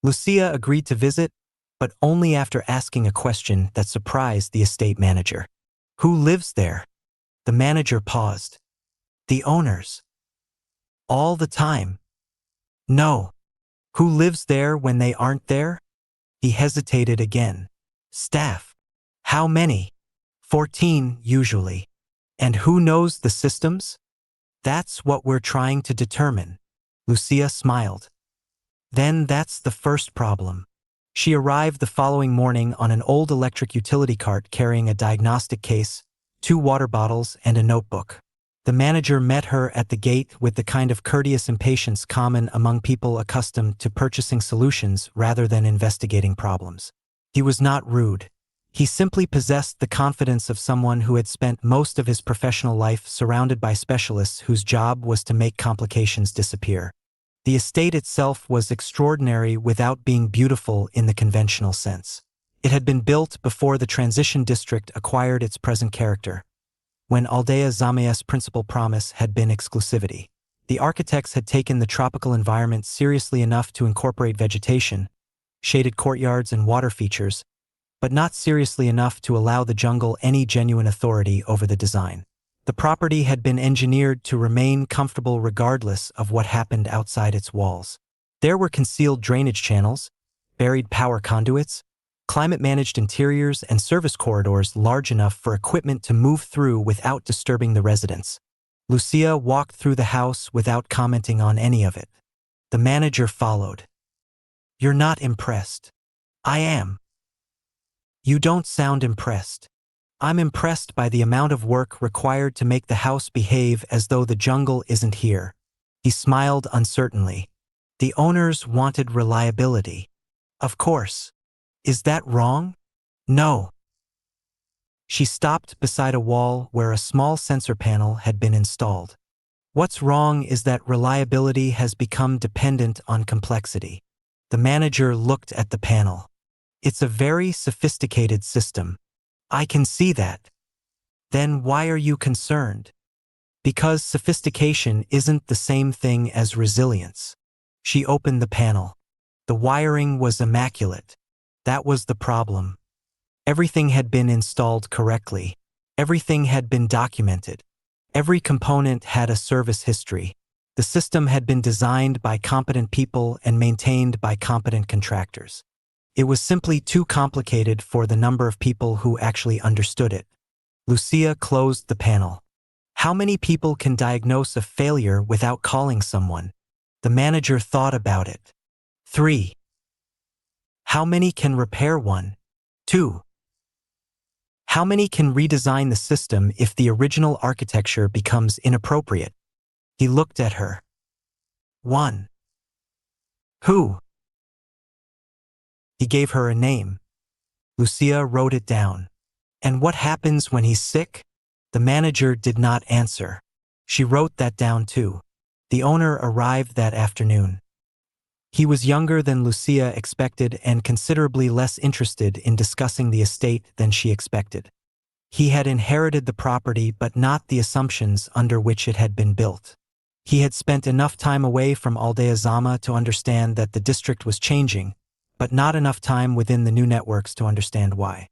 Lucia agreed to visit, but only after asking a question that surprised the estate manager. Who lives there? The manager paused. The owners. All the time. No. Who lives there when they aren't there? He hesitated again. Staff. How many? 14, usually. And who knows the systems? That's what we're trying to determine. Lucia smiled. Then that's the first problem. She arrived the following morning on an old electric utility cart carrying a diagnostic case, 2 water bottles, and a notebook. The manager met her at the gate with the kind of courteous impatience common among people accustomed to purchasing solutions rather than investigating problems. He was not rude. He simply possessed the confidence of someone who had spent most of his professional life surrounded by specialists whose job was to make complications disappear. The estate itself was extraordinary without being beautiful in the conventional sense. It had been built before the transition district acquired its present character, when Aldea Zama's principal promise had been exclusivity. The architects had taken the tropical environment seriously enough to incorporate vegetation, shaded courtyards, and water features, but not seriously enough to allow the jungle any genuine authority over the design. The property had been engineered to remain comfortable regardless of what happened outside its walls. There were concealed drainage channels, buried power conduits, climate-managed interiors, and service corridors large enough for equipment to move through without disturbing the residents. Lucia walked through the house without commenting on any of it. The manager followed. You're not impressed. I am. You don't sound impressed. I'm impressed by the amount of work required to make the house behave as though the jungle isn't here. He smiled uncertainly. The owners wanted reliability. Of course. Is that wrong? No. She stopped beside a wall where a small sensor panel had been installed. What's wrong is that reliability has become dependent on complexity. The manager looked at the panel. It's a very sophisticated system. I can see that. Then why are you concerned? Because sophistication isn't the same thing as resilience. She opened the panel. The wiring was immaculate. That was the problem. Everything had been installed correctly. Everything had been documented. Every component had a service history. The system had been designed by competent people and maintained by competent contractors. It was simply too complicated for the number of people who actually understood it. Lucia closed the panel. How many people can diagnose a failure without calling someone? The manager thought about it. 3. How many can repair one? 2. How many can redesign the system if the original architecture becomes inappropriate? He looked at her. 1. Who? He gave her a name. Lucia wrote it down. And what happens when he's sick? The manager did not answer. She wrote that down too. The owner arrived that afternoon. He was younger than Lucia expected and considerably less interested in discussing the estate than she expected. He had inherited the property but not the assumptions under which it had been built. He had spent enough time away from Aldea Zama to understand that the district was changing, but not enough time within the new networks to understand why.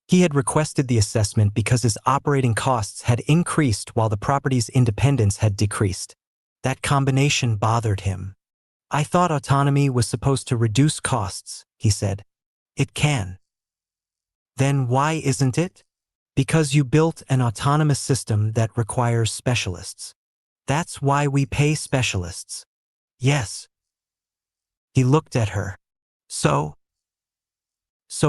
He had requested the assessment because his operating costs had increased while the property's independence had decreased. That combination bothered him. I thought autonomy was supposed to reduce costs, he said. It can. Then why isn't it? Because you built an autonomous system that requires specialists. That's why we pay specialists. Yes. He looked at her. So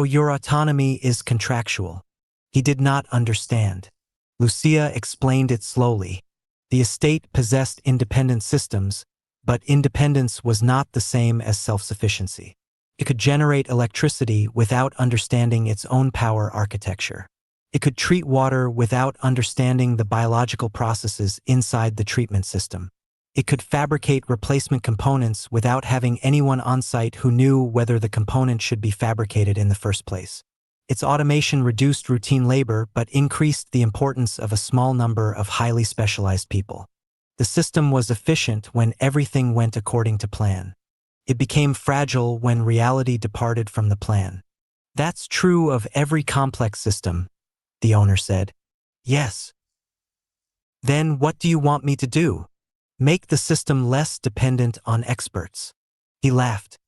your autonomy is contractual. He did not understand. Lucia explained it slowly. The estate possessed independent systems, but independence was not the same as self-sufficiency. It could generate electricity without understanding its own power architecture. It could treat water without understanding the biological processes inside the treatment system. It could fabricate replacement components without having anyone on site who knew whether the component should be fabricated in the first place. Its automation reduced routine labor but increased the importance of a small number of highly specialized people. The system was efficient when everything went according to plan. It became fragile when reality departed from the plan. That's true of every complex system, the owner said. Yes. Then what do you want me to do? Make the system less dependent on experts. He laughed.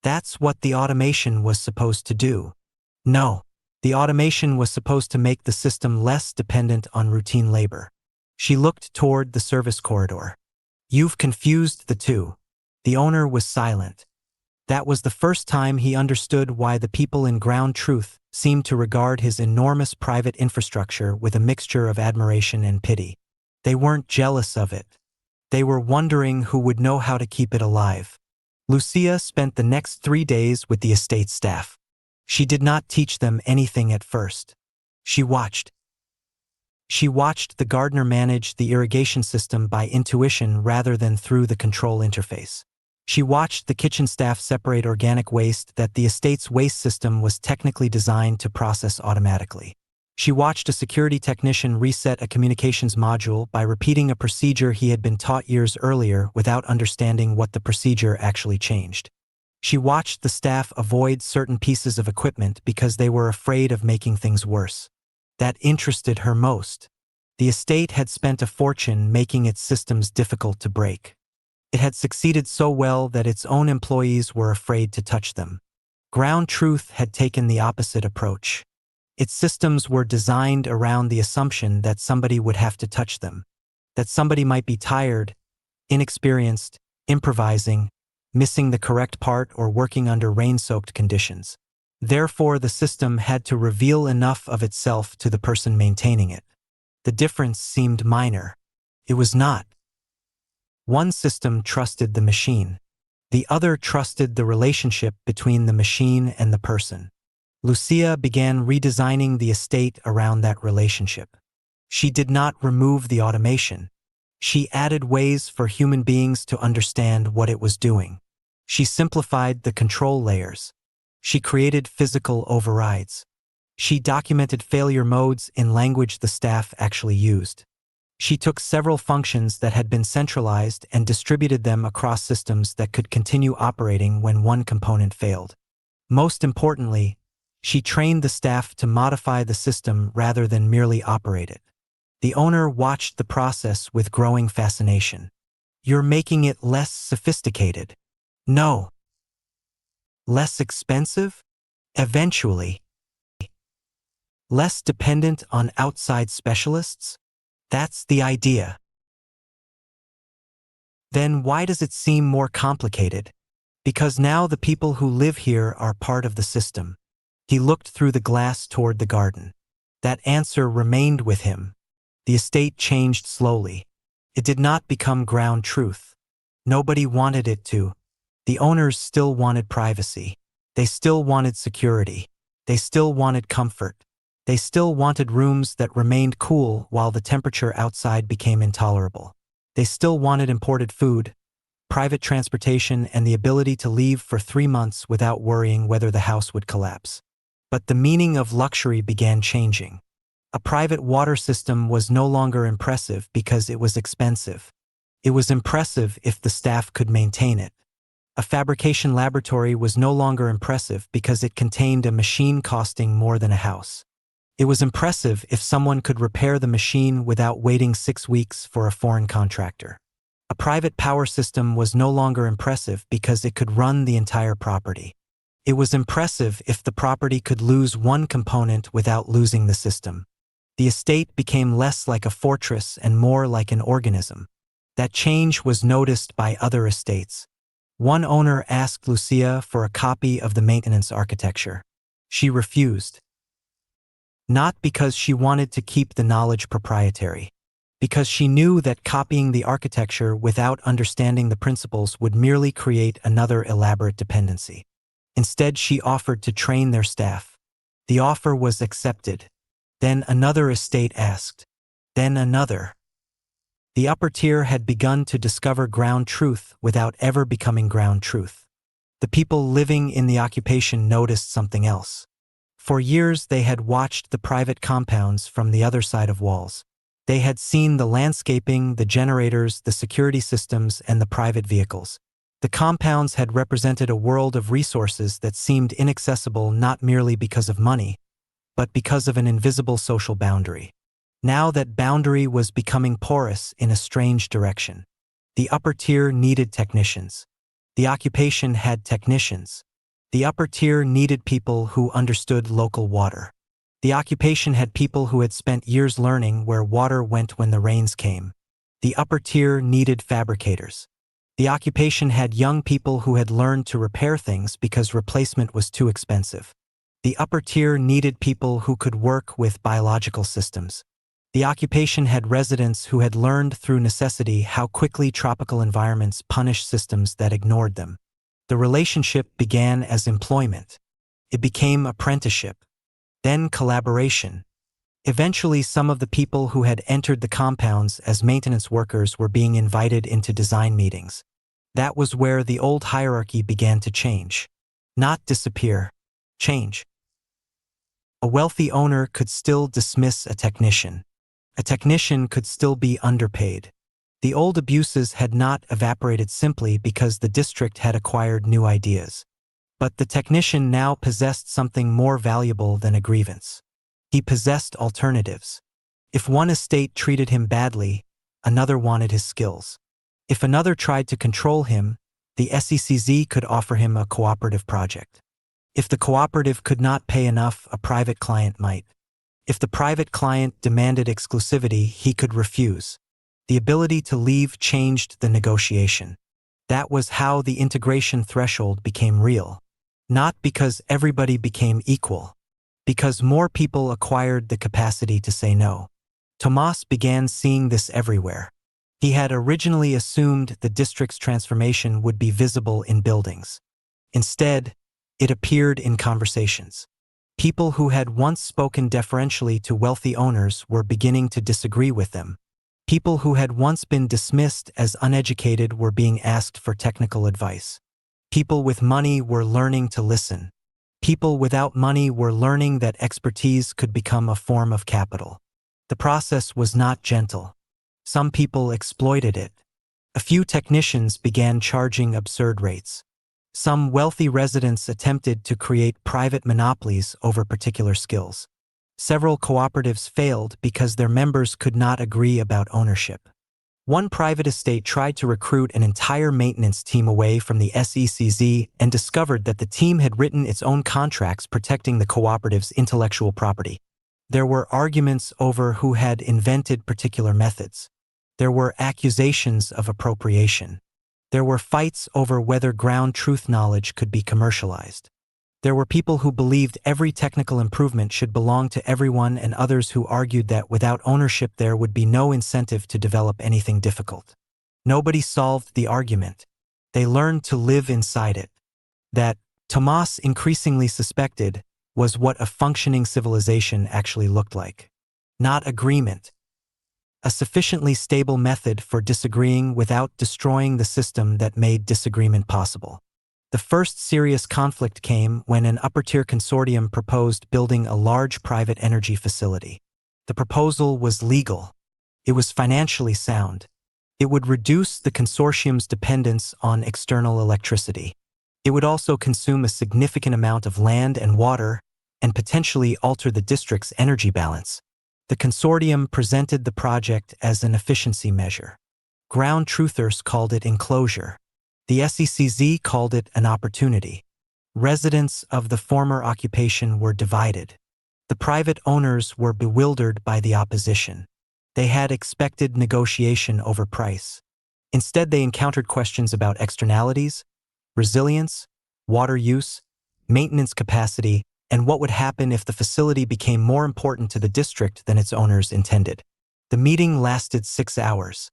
That's what the automation was supposed to do. No, the automation was supposed to make the system less dependent on routine labor. She looked toward the service corridor. You've confused the two. The owner was silent. That was the first time he understood why the people in Ground Truth seemed to regard his enormous private infrastructure with a mixture of admiration and pity. They weren't jealous of it. They were wondering who would know how to keep it alive. Lucia spent the next 3 days with the estate staff. She did not teach them anything at first. She watched. She watched the gardener manage the irrigation system by intuition rather than through the control interface. She watched the kitchen staff separate organic waste that the estate's waste system was technically designed to process automatically. She watched a security technician reset a communications module by repeating a procedure he had been taught years earlier without understanding what the procedure actually changed. She watched the staff avoid certain pieces of equipment because they were afraid of making things worse. That interested her most. The estate had spent a fortune making its systems difficult to break. It had succeeded so well that its own employees were afraid to touch them. Ground Truth had taken the opposite approach. Its systems were designed around the assumption that somebody would have to touch them, that somebody might be tired, inexperienced, improvising, missing the correct part, or working under rain-soaked conditions. Therefore, the system had to reveal enough of itself to the person maintaining it. The difference seemed minor. It was not. One system trusted the machine. The other trusted the relationship between the machine and the person. Lucia began redesigning the estate around that relationship. She did not remove the automation. She added ways for human beings to understand what it was doing. She simplified the control layers. She created physical overrides. She documented failure modes in language the staff actually used. She took several functions that had been centralized and distributed them across systems that could continue operating when one component failed. Most importantly, she trained the staff to modify the system rather than merely operate it. The owner watched the process with growing fascination. "You're making it less sophisticated." "No." "Less expensive?" "Eventually." "Less dependent on outside specialists?" "That's the idea." "Then why does it seem more complicated?" "Because now the people who live here are part of the system." He looked through the glass toward the garden. That answer remained with him. The estate changed slowly. It did not become ground truth. Nobody wanted it to. The owners still wanted privacy. They still wanted security. They still wanted comfort. They still wanted rooms that remained cool while the temperature outside became intolerable. They still wanted imported food, private transportation, and the ability to leave for 3 months without worrying whether the house would collapse. But the meaning of luxury began changing. A private water system was no longer impressive because it was expensive. It was impressive if the staff could maintain it. A fabrication laboratory was no longer impressive because it contained a machine costing more than a house. It was impressive if someone could repair the machine without waiting 6 weeks for a foreign contractor. A private power system was no longer impressive because it could run the entire property. It was impressive if the property could lose one component without losing the system. The estate became less like a fortress and more like an organism. That change was noticed by other estates. One owner asked Lucia for a copy of the maintenance architecture. She refused. Not because she wanted to keep the knowledge proprietary. Because she knew that copying the architecture without understanding the principles would merely create another elaborate dependency. Instead, she offered to train their staff. The offer was accepted. Then another estate asked. Then another. The upper tier had begun to discover ground truth without ever becoming ground truth. The people living in the occupation noticed something else. For years they had watched the private compounds from the other side of walls. They had seen the landscaping, the generators, the security systems, and the private vehicles. The compounds had represented a world of resources that seemed inaccessible not merely because of money, but because of an invisible social boundary. Now that boundary was becoming porous in a strange direction. The upper tier needed technicians. The occupation had technicians. The upper tier needed people who understood local water. The occupation had people who had spent years learning where water went when the rains came. The upper tier needed fabricators. The occupation had young people who had learned to repair things because replacement was too expensive. The upper tier needed people who could work with biological systems. The occupation had residents who had learned through necessity how quickly tropical environments punish systems that ignored them. The relationship began as employment. It became apprenticeship. Then collaboration. Eventually, some of the people who had entered the compounds as maintenance workers were being invited into design meetings. That was where the old hierarchy began to change. Not disappear. Change. A wealthy owner could still dismiss a technician. A technician could still be underpaid. The old abuses had not evaporated simply because the district had acquired new ideas. But the technician now possessed something more valuable than a grievance. He possessed alternatives. If one estate treated him badly, another wanted his skills. If another tried to control him, the SECZ could offer him a cooperative project. If the cooperative could not pay enough, a private client might. If the private client demanded exclusivity, he could refuse. The ability to leave changed the negotiation. That was how the integration threshold became real. Not because everybody became equal, because more people acquired the capacity to say no. Tomas began seeing this everywhere. He had originally assumed the district's transformation would be visible in buildings. Instead, it appeared in conversations. People who had once spoken deferentially to wealthy owners were beginning to disagree with them. People who had once been dismissed as uneducated were being asked for technical advice. People with money were learning to listen. People without money were learning that expertise could become a form of capital. The process was not gentle. Some people exploited it. A few technicians began charging absurd rates. Some wealthy residents attempted to create private monopolies over particular skills. Several cooperatives failed because their members could not agree about ownership. One private estate tried to recruit an entire maintenance team away from the SECZ and discovered that the team had written its own contracts protecting the cooperative's intellectual property. There were arguments over who had invented particular methods. There were accusations of appropriation. There were fights over whether ground truth knowledge could be commercialized. There were people who believed every technical improvement should belong to everyone and others who argued that without ownership there would be no incentive to develop anything difficult. Nobody solved the argument. They learned to live inside it. That, Tomas increasingly suspected, was what a functioning civilization actually looked like. Not agreement. A sufficiently stable method for disagreeing without destroying the system that made disagreement possible. The first serious conflict came when an upper-tier consortium proposed building a large private energy facility. The proposal was legal. It was financially sound. It would reduce the consortium's dependence on external electricity. It would also consume a significant amount of land and water and potentially alter the district's energy balance. The consortium presented the project as an efficiency measure. Ground truthers called it enclosure. The SECZ called it an opportunity. Residents of the former occupation were divided. The private owners were bewildered by the opposition. They had expected negotiation over price. Instead, they encountered questions about externalities, resilience, water use, maintenance capacity, and what would happen if the facility became more important to the district than its owners intended. The meeting lasted 6 hours.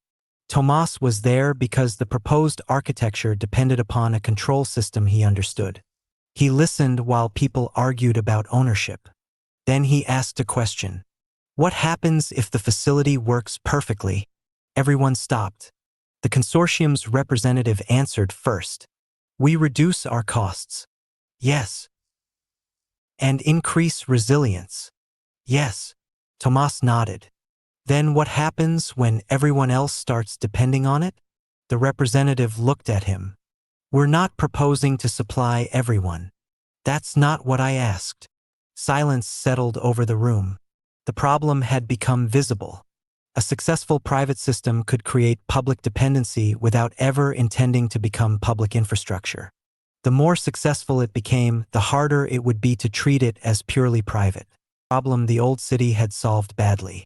Tomas was there because the proposed architecture depended upon a control system he understood. He listened while people argued about ownership. Then he asked a question. What happens if the facility works perfectly? Everyone stopped. The consortium's representative answered first. We reduce our costs. Yes. And increase resilience. Yes. Tomas nodded. Then what happens when everyone else starts depending on it? The representative looked at him. We're not proposing to supply everyone. That's not what I asked. Silence settled over the room. The problem had become visible. A successful private system could create public dependency without ever intending to become public infrastructure. The more successful it became, the harder it would be to treat it as purely private. Problem the old city had solved badly.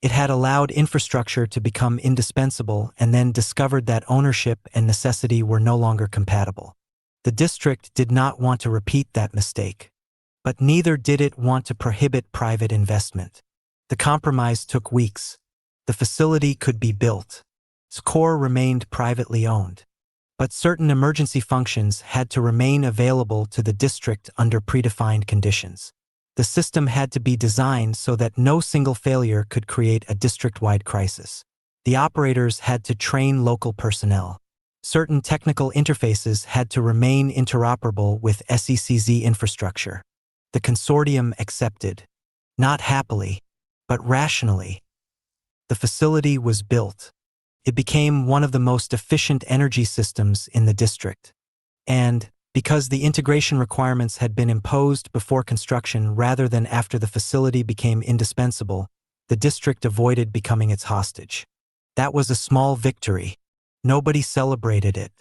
It had allowed infrastructure to become indispensable and then discovered that ownership and necessity were no longer compatible. The district did not want to repeat that mistake. But neither did it want to prohibit private investment. The compromise took weeks. The facility could be built. Its core remained privately owned. But certain emergency functions had to remain available to the district under predefined conditions. The system had to be designed so that no single failure could create a district-wide crisis. The operators had to train local personnel. Certain technical interfaces had to remain interoperable with SECZ infrastructure. The consortium accepted, not happily, but rationally. The facility was built. It became one of the most efficient energy systems in the district. And, because the integration requirements had been imposed before construction rather than after the facility became indispensable, the district avoided becoming its hostage. That was a small victory. Nobody celebrated it.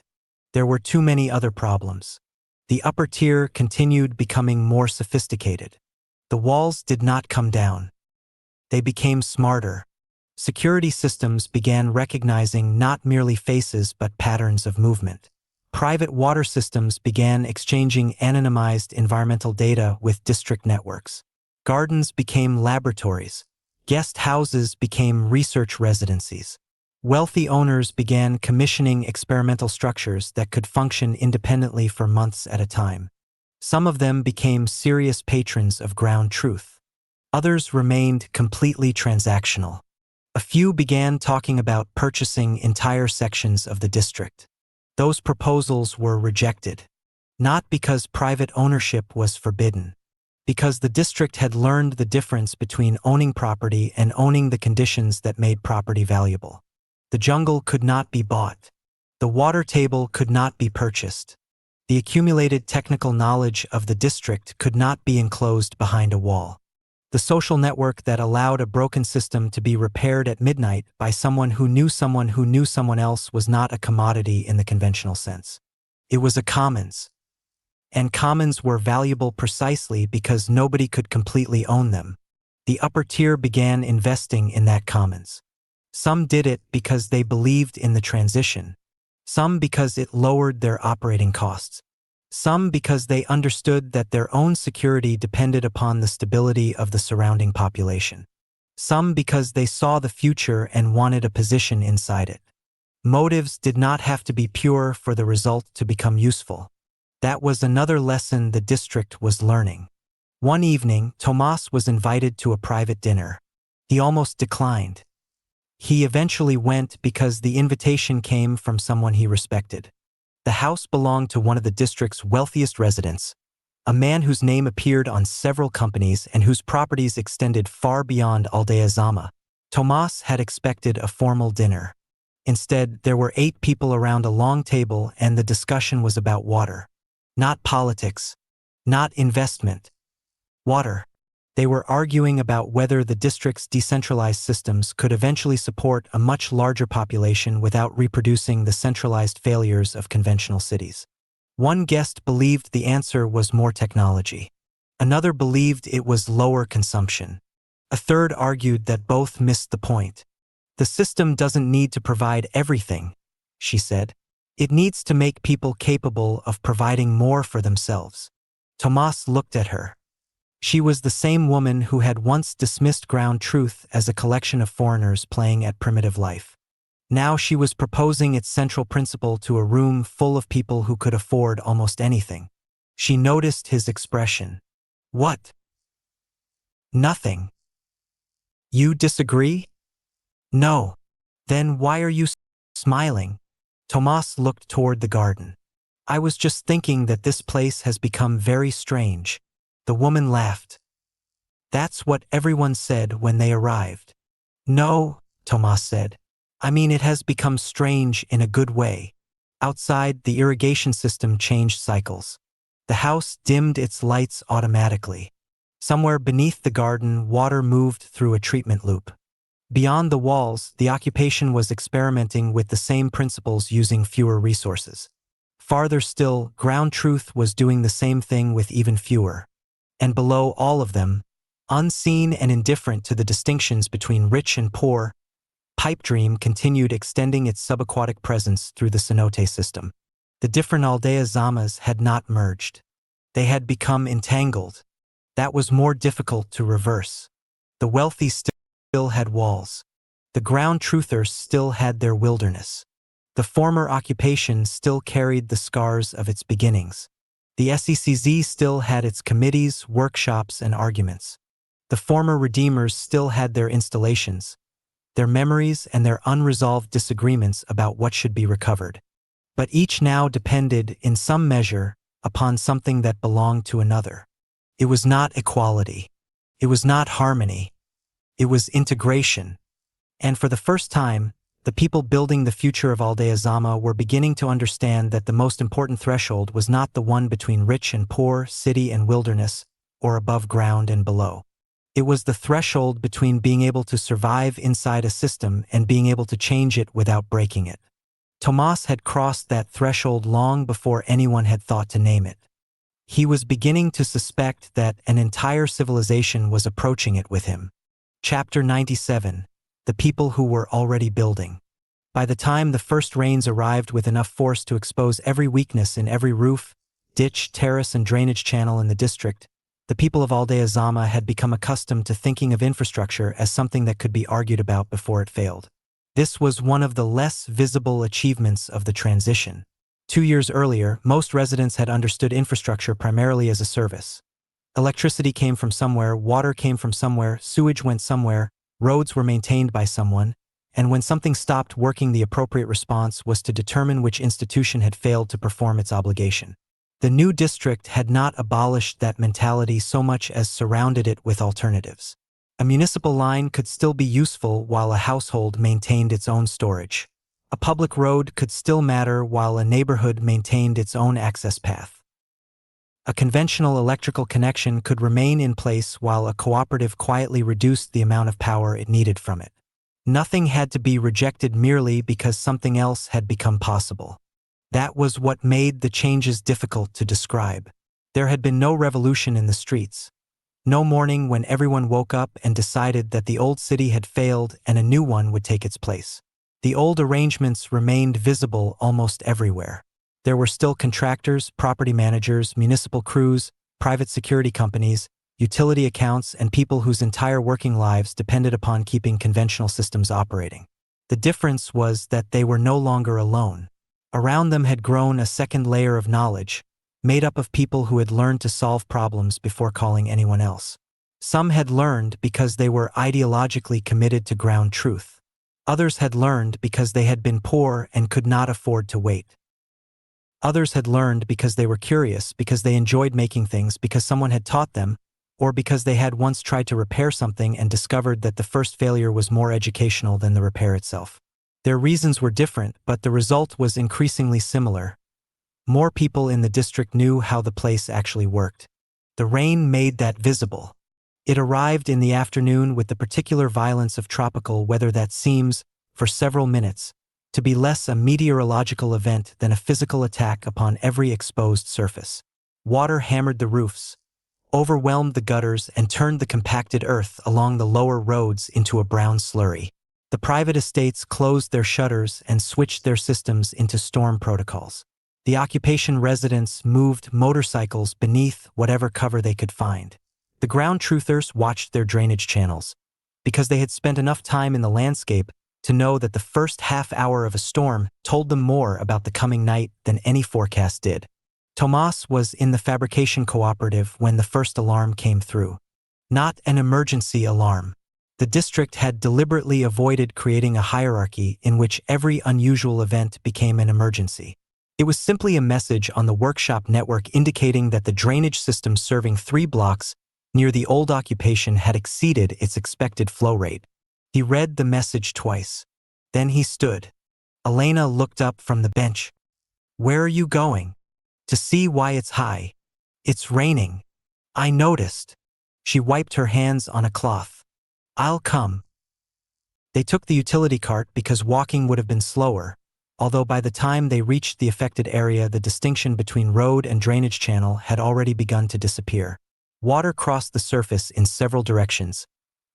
There were too many other problems. The upper tier continued becoming more sophisticated. The walls did not come down. They became smarter. Security systems began recognizing not merely faces but patterns of movement. Private water systems began exchanging anonymized environmental data with district networks. Gardens became laboratories. Guest houses became research residencies. Wealthy owners began commissioning experimental structures that could function independently for months at a time. Some of them became serious patrons of ground truth. Others remained completely transactional. A few began talking about purchasing entire sections of the district. Those proposals were rejected. Not because private ownership was forbidden. Because the district had learned the difference between owning property and owning the conditions that made property valuable. The jungle could not be bought. The water table could not be purchased. The accumulated technical knowledge of the district could not be enclosed behind a wall. The social network that allowed a broken system to be repaired at midnight by someone who knew someone else was not a commodity in the conventional sense. It was a commons. And commons were valuable precisely because nobody could completely own them. The upper tier began investing in that commons. Some did it because they believed in the transition. Some because it lowered their operating costs. Some because they understood that their own security depended upon the stability of the surrounding population. Some because they saw the future and wanted a position inside it. Motives did not have to be pure for the result to become useful. That was another lesson the district was learning. One evening, Tomas was invited to a private dinner. He almost declined. He eventually went because the invitation came from someone he respected. The house belonged to one of the district's wealthiest residents, a man whose name appeared on several companies and whose properties extended far beyond Aldea Zama. Tomas had expected a formal dinner. Instead, there were 8 people around a long table and the discussion was about water. Not politics. Not investment. Water. They were arguing about whether the district's decentralized systems could eventually support a much larger population without reproducing the centralized failures of conventional cities. One guest believed the answer was more technology. Another believed it was lower consumption. A third argued that both missed the point. The system doesn't need to provide everything, she said. It needs to make people capable of providing more for themselves. Tomas looked at her. She was the same woman who had once dismissed ground truth as a collection of foreigners playing at primitive life. Now she was proposing its central principle to a room full of people who could afford almost anything. She noticed his expression. What? Nothing. You disagree? No. Then why are you smiling? Tomas looked toward the garden. I was just thinking that this place has become very strange. The woman laughed. That's what everyone said when they arrived. No, Tomas said. I mean, it has become strange in a good way. Outside, the irrigation system changed cycles. The house dimmed its lights automatically. Somewhere beneath the garden, water moved through a treatment loop. Beyond the walls, the occupation was experimenting with the same principles using fewer resources. Farther still, ground truth was doing the same thing with even fewer. And below all of them, unseen and indifferent to the distinctions between rich and poor, Pipe Dream continued extending its subaquatic presence through the cenote system. The different Aldea Zamas had not merged. They had become entangled. That was more difficult to reverse. The wealthy still had walls. The ground truthers still had their wilderness. The former occupation still carried the scars of its beginnings. The SECZ still had its committees, workshops, and arguments. The former Redeemers still had their installations, their memories, and their unresolved disagreements about what should be recovered. But each now depended, in some measure, upon something that belonged to another. It was not equality. It was not harmony. It was integration. And for the first time, the people building the future of Aldea Zama were beginning to understand that the most important threshold was not the one between rich and poor, city and wilderness, or above ground and below. It was the threshold between being able to survive inside a system and being able to change it without breaking it. Tomas had crossed that threshold long before anyone had thought to name it. He was beginning to suspect that an entire civilization was approaching it with him. Chapter 97. The people who were already building. By the time the first rains arrived with enough force to expose every weakness in every roof, ditch, terrace, and drainage channel in the district, the people of Aldea Zama had become accustomed to thinking of infrastructure as something that could be argued about before it failed. This was one of the less visible achievements of the transition. 2 years earlier, most residents had understood infrastructure primarily as a service. Electricity came from somewhere, water came from somewhere, sewage went somewhere, roads were maintained by someone, and when something stopped working, the appropriate response was to determine which institution had failed to perform its obligation. The new district had not abolished that mentality so much as surrounded it with alternatives. A municipal line could still be useful while a household maintained its own storage. A public road could still matter while a neighborhood maintained its own access path. A conventional electrical connection could remain in place while a cooperative quietly reduced the amount of power it needed from it. Nothing had to be rejected merely because something else had become possible. That was what made the changes difficult to describe. There had been no revolution in the streets. No morning when everyone woke up and decided that the old city had failed and a new one would take its place. The old arrangements remained visible almost everywhere. There were still contractors, property managers, municipal crews, private security companies, utility accounts, and people whose entire working lives depended upon keeping conventional systems operating. The difference was that they were no longer alone. Around them had grown a second layer of knowledge, made up of people who had learned to solve problems before calling anyone else. Some had learned because they were ideologically committed to ground truth. Others had learned because they had been poor and could not afford to wait. Others had learned because they were curious, because they enjoyed making things, because someone had taught them, or because they had once tried to repair something and discovered that the first failure was more educational than the repair itself. Their reasons were different, but the result was increasingly similar. More people in the district knew how the place actually worked. The rain made that visible. It arrived in the afternoon with the particular violence of tropical weather that seems, for several minutes, to be less a meteorological event than a physical attack upon every exposed surface. Water hammered the roofs, overwhelmed the gutters, and turned the compacted earth along the lower roads into a brown slurry. The private estates closed their shutters and switched their systems into storm protocols. The occupation residents moved motorcycles beneath whatever cover they could find. The ground truthers watched their drainage channels, because they had spent enough time in the landscape to know that the first half hour of a storm told them more about the coming night than any forecast did. Tomas was in the fabrication cooperative when the first alarm came through. Not an emergency alarm. The district had deliberately avoided creating a hierarchy in which every unusual event became an emergency. It was simply a message on the workshop network indicating that the drainage system serving 3 blocks near the old occupation had exceeded its expected flow rate. He read the message twice. Then he stood. Elena looked up from the bench. "Where are you going?" "To see why it's high. It's raining." "I noticed." She wiped her hands on a cloth. "I'll come." They took the utility cart because walking would have been slower, although by the time they reached the affected area, the distinction between road and drainage channel had already begun to disappear. Water crossed the surface in several directions,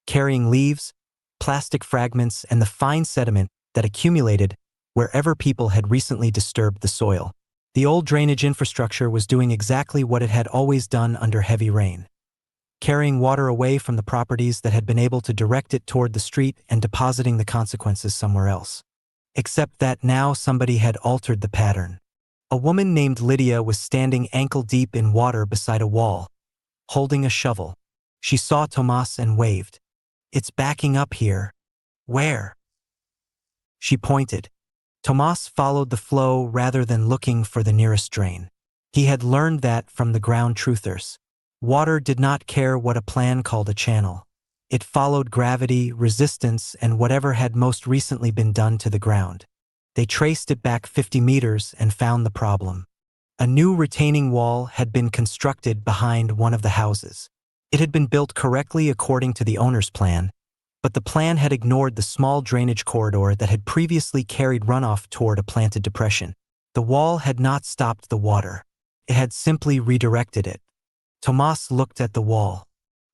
carrying leaves, plastic fragments, and the fine sediment that accumulated wherever people had recently disturbed the soil. The old drainage infrastructure was doing exactly what it had always done under heavy rain, carrying water away from the properties that had been able to direct it toward the street and depositing the consequences somewhere else. Except that now somebody had altered the pattern. A woman named Lydia was standing ankle-deep in water beside a wall, holding a shovel. She saw Tomas and waved. "It's backing up here." "Where?" She pointed. Tomas followed the flow rather than looking for the nearest drain. He had learned that from the ground truthers. Water did not care what a plan called a channel. It followed gravity, resistance, and whatever had most recently been done to the ground. They traced it back 50 meters and found the problem. A new retaining wall had been constructed behind one of the houses. It had been built correctly according to the owner's plan, but the plan had ignored the small drainage corridor that had previously carried runoff toward a planted depression. The wall had not stopped the water. It had simply redirected it. Tomas looked at the wall.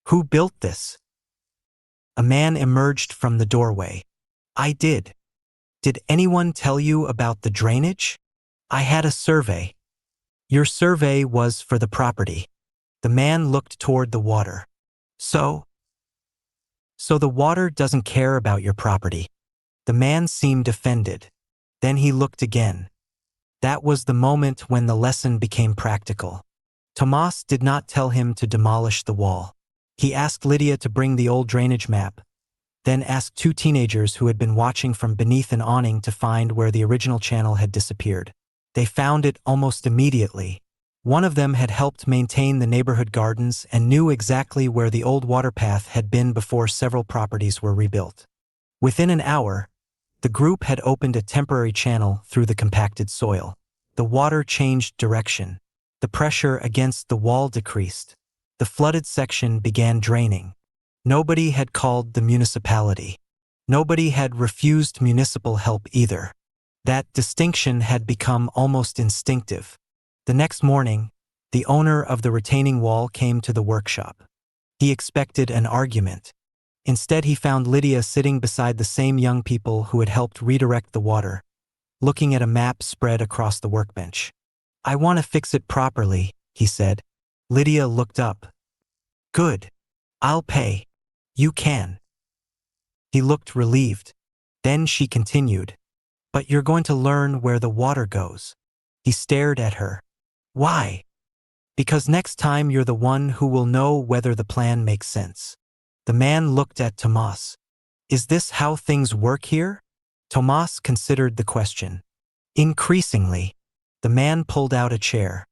"Who built this?" A man emerged from the doorway. "I did." "Did anyone tell you about the drainage?" "I had a survey." "Your survey was for the property." The man looked toward the water. So the water doesn't care about your property." The man seemed offended. Then he looked again. That was the moment when the lesson became practical. Tomas did not tell him to demolish the wall. He asked Lydia to bring the old drainage map, then asked 2 teenagers who had been watching from beneath an awning to find where the original channel had disappeared. They found it almost immediately. One of them had helped maintain the neighborhood gardens and knew exactly where the old water path had been before several properties were rebuilt. Within an hour, the group had opened a temporary channel through the compacted soil. The water changed direction. The pressure against the wall decreased. The flooded section began draining. Nobody had called the municipality. Nobody had refused municipal help either. That distinction had become almost instinctive. The next morning, the owner of the retaining wall came to the workshop. He expected an argument. Instead, he found Lydia sitting beside the same young people who had helped redirect the water, looking at a map spread across the workbench. "I want to fix it properly," he said. Lydia looked up. "Good. I'll pay. You can." He looked relieved. Then she continued, "But you're going to learn where the water goes." He stared at her. "Why?" "Because next time you're the one who will know whether the plan makes sense." The man looked at Tomas. "Is this how things work here?" Tomas considered the question. "Increasingly." The man pulled out a chair.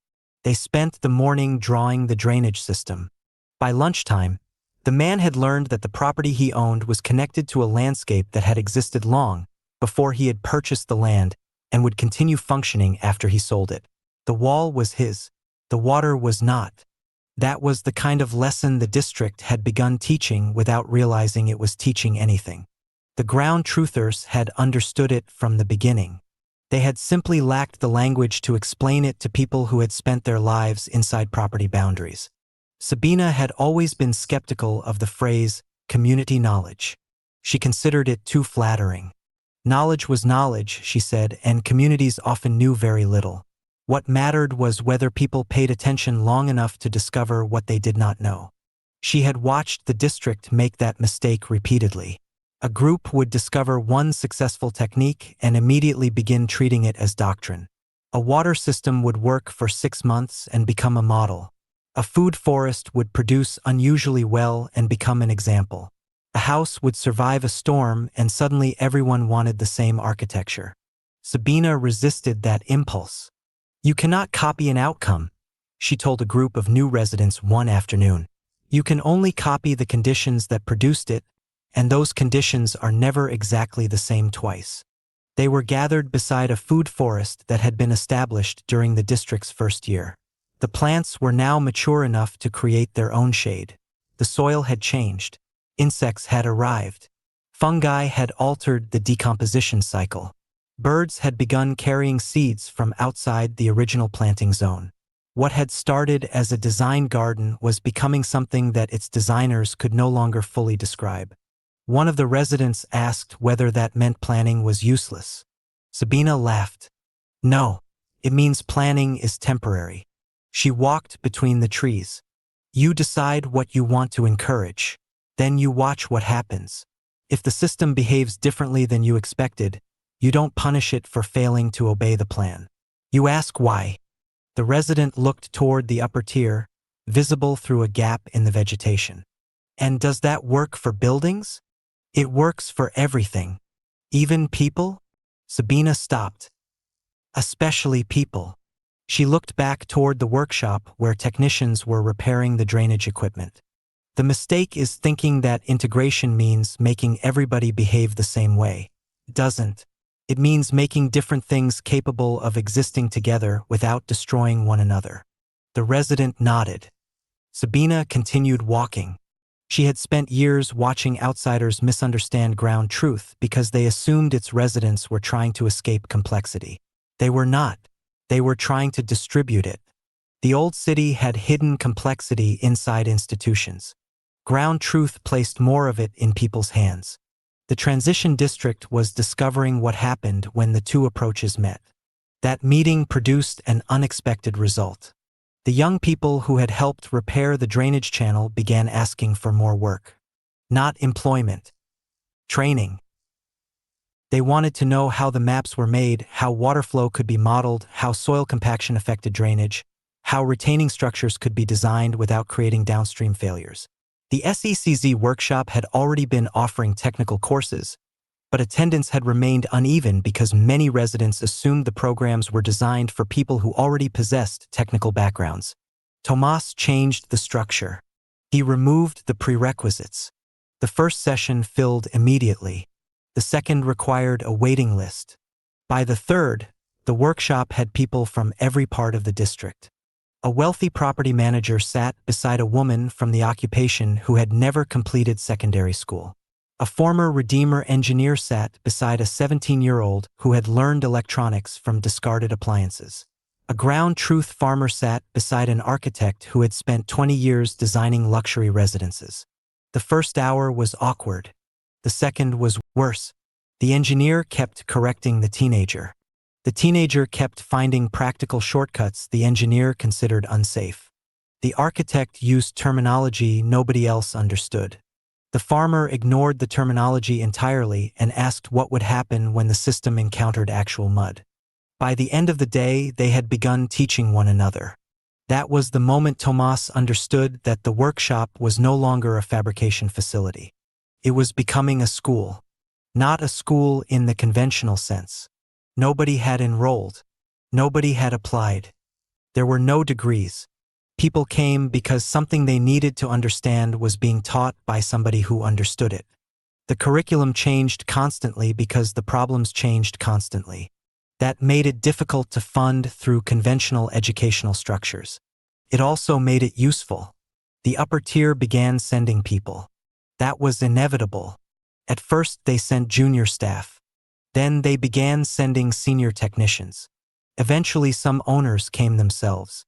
They spent the morning drawing the drainage system. By lunchtime, the man had learned that the property he owned was connected to a landscape that had existed long before he had purchased the land and would continue functioning after he sold it. The wall was his. The water was not. That was the kind of lesson the district had begun teaching without realizing it was teaching anything. The ground truthers had understood it from the beginning. They had simply lacked the language to explain it to people who had spent their lives inside property boundaries. Sabina had always been skeptical of the phrase, community knowledge. She considered it too flattering. Knowledge was knowledge, she said, and communities often knew very little. What mattered was whether people paid attention long enough to discover what they did not know. She had watched the district make that mistake repeatedly. A group would discover one successful technique and immediately begin treating it as doctrine. A water system would work for 6 months and become a model. A food forest would produce unusually well and become an example. A house would survive a storm and suddenly everyone wanted the same architecture. Sabina resisted that impulse. "You cannot copy an outcome," she told a group of new residents one afternoon. "You can only copy the conditions that produced it, and those conditions are never exactly the same twice." They were gathered beside a food forest that had been established during the district's first year. The plants were now mature enough to create their own shade. The soil had changed. Insects had arrived. Fungi had altered the decomposition cycle. Birds had begun carrying seeds from outside the original planting zone. What had started as a design garden was becoming something that its designers could no longer fully describe. One of the residents asked whether that meant planning was useless. Sabina laughed. "No, it means planning is temporary." She walked between the trees. "You decide what you want to encourage. Then you watch what happens. If the system behaves differently than you expected, you don't punish it for failing to obey the plan. You ask why." The resident looked toward the upper tier, visible through a gap in the vegetation. "And does that work for buildings?" "It works for everything. Even people?" Sabina stopped. "Especially people." She looked back toward the workshop where technicians were repairing the drainage equipment. "The mistake is thinking that integration means making everybody behave the same way. It doesn't. It means making different things capable of existing together without destroying one another." The resident nodded. Sabina continued walking. She had spent years watching outsiders misunderstand ground truth because they assumed its residents were trying to escape complexity. They were not. They were trying to distribute it. The old city had hidden complexity inside institutions. Ground truth placed more of it in people's hands. The transition district was discovering what happened when the two approaches met. That meeting produced an unexpected result. The young people who had helped repair the drainage channel began asking for more work. Not employment. Training. They wanted to know how the maps were made, how water flow could be modeled, how soil compaction affected drainage, how retaining structures could be designed without creating downstream failures. The SECZ workshop had already been offering technical courses, But attendance had remained uneven because many residents assumed the programs were designed for people who already possessed technical backgrounds. Tomas changed the structure. He removed the prerequisites. The first session filled immediately. The second required a waiting list. By the third, the workshop had people from every part of the district. A wealthy property manager sat beside a woman from the occupation who had never completed secondary school. A former REDEEMR engineer sat beside a 17-year-old who had learned electronics from discarded appliances. A ground truth farmer sat beside an architect who had spent 20 years designing luxury residences. The first hour was awkward. The second was worse. The engineer kept correcting the teenager. The teenager kept finding practical shortcuts the engineer considered unsafe. The architect used terminology nobody else understood. The farmer ignored the terminology entirely and asked what would happen when the system encountered actual mud. By the end of the day, they had begun teaching one another. That was the moment Tomas understood that the workshop was no longer a fabrication facility. It was becoming a school. Not a school in the conventional sense. Nobody had enrolled. Nobody had applied. There were no degrees. People came because something they needed to understand was being taught by somebody who understood it. The curriculum changed constantly because the problems changed constantly. That made it difficult to fund through conventional educational structures. It also made it useful. The upper tier began sending people. That was inevitable. At first, they sent junior staff. Then they began sending senior technicians. Eventually, some owners came themselves.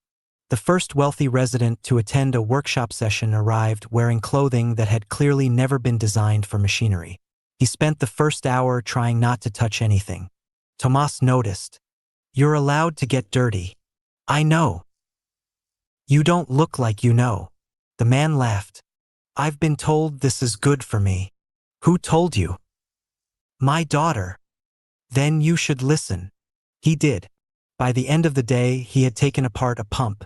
The first wealthy resident to attend a workshop session arrived wearing clothing that had clearly never been designed for machinery. He spent the first hour trying not to touch anything. Tomas noticed. "You're allowed to get dirty." "I know." "You don't look like you know." The man laughed. "I've been told this is good for me." "Who told you?" "My daughter." "Then you should listen." He did. By the end of the day, he had taken apart a pump,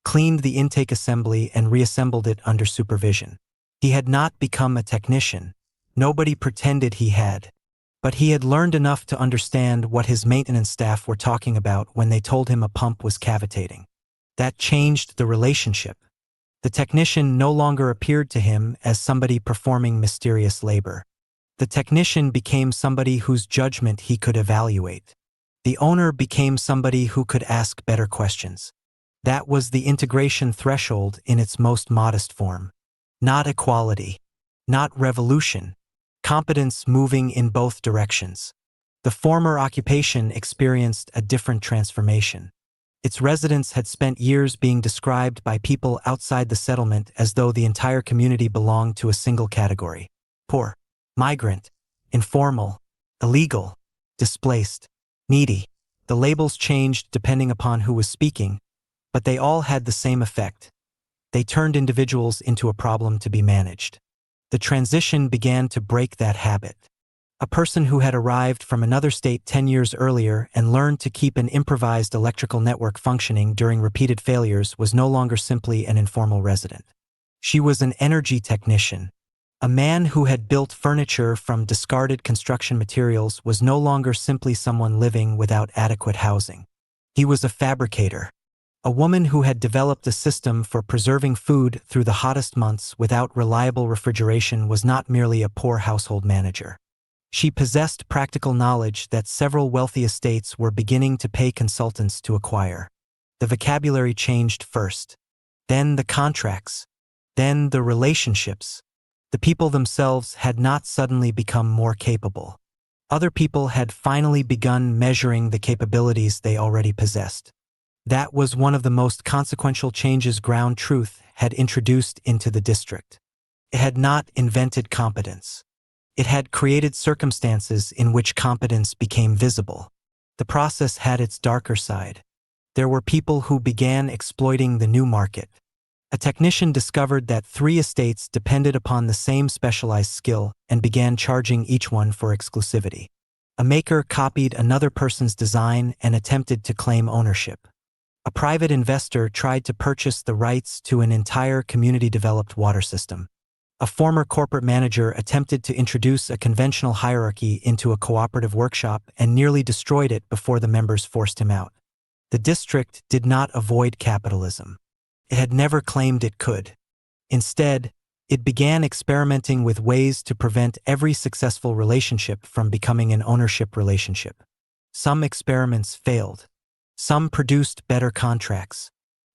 cleaned the intake assembly, and reassembled it under supervision. He had not become a technician. Nobody pretended he had. But he had learned enough to understand what his maintenance staff were talking about when they told him a pump was cavitating. That changed the relationship. The technician no longer appeared to him as somebody performing mysterious labor. The technician became somebody whose judgment he could evaluate. The owner became somebody who could ask better questions. That was the integration threshold in its most modest form. Not equality. Not revolution. Competence moving in both directions. The former occupation experienced a different transformation. Its residents had spent years being described by people outside the settlement as though the entire community belonged to a single category: poor, migrant, informal, illegal, displaced, needy. The labels changed depending upon who was speaking, but they all had the same effect. They turned individuals into a problem to be managed. The transition began to break that habit. A person who had arrived from another state 10 years earlier and learned to keep an improvised electrical network functioning during repeated failures was no longer simply an informal resident. She was an energy technician. A man who had built furniture from discarded construction materials was no longer simply someone living without adequate housing. He was a fabricator. A woman who had developed a system for preserving food through the hottest months without reliable refrigeration was not merely a poor household manager. She possessed practical knowledge that several wealthy estates were beginning to pay consultants to acquire. The vocabulary changed first, then the contracts, then the relationships. The people themselves had not suddenly become more capable. Other people had finally begun measuring the capabilities they already possessed. That was one of the most consequential changes ground truth had introduced into the district. It had not invented competence. It had created circumstances in which competence became visible. The process had its darker side. There were people who began exploiting the new market. A technician discovered that 3 estates depended upon the same specialized skill and began charging each one for exclusivity. A maker copied another person's design and attempted to claim ownership. A private investor tried to purchase the rights to an entire community-developed water system. A former corporate manager attempted to introduce a conventional hierarchy into a cooperative workshop and nearly destroyed it before the members forced him out. The district did not avoid capitalism. It had never claimed it could. Instead, it began experimenting with ways to prevent every successful relationship from becoming an ownership relationship. Some experiments failed. Some produced better contracts.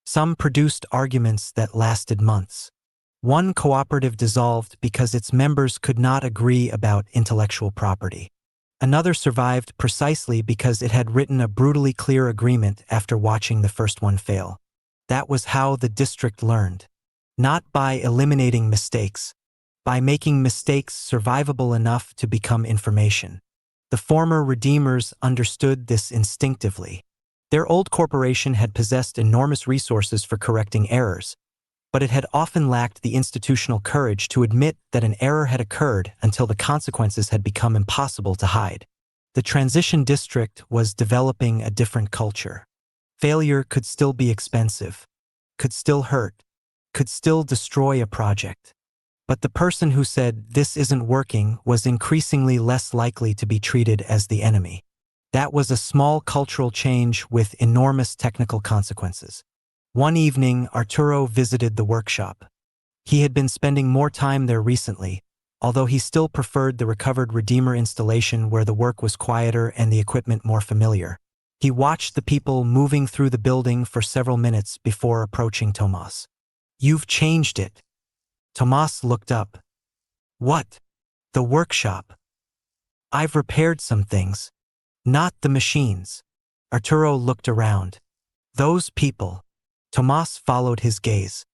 Some produced arguments that lasted months. One cooperative dissolved because its members could not agree about intellectual property. Another survived precisely because it had written a brutally clear agreement after watching the first one fail. That was how the district learned. Not by eliminating mistakes, by making mistakes survivable enough to become information. The former Redeemers understood this instinctively. Their old corporation had possessed enormous resources for correcting errors, but it had often lacked the institutional courage to admit that an error had occurred until the consequences had become impossible to hide. The transition district was developing a different culture. Failure could still be expensive, could still hurt, could still destroy a project. But the person who said, "This isn't working," was increasingly less likely to be treated as the enemy. That was a small cultural change with enormous technical consequences. One evening, Arturo visited the workshop. He had been spending more time there recently, although he still preferred the recovered REDEEMR installation where the work was quieter and the equipment more familiar. He watched the people moving through the building for several minutes before approaching Tomas. "You've changed it." Tomas looked up. "What?" "The workshop. I've repaired some things. Not the machines." Arturo looked around. "Those people." Tomas followed his gaze.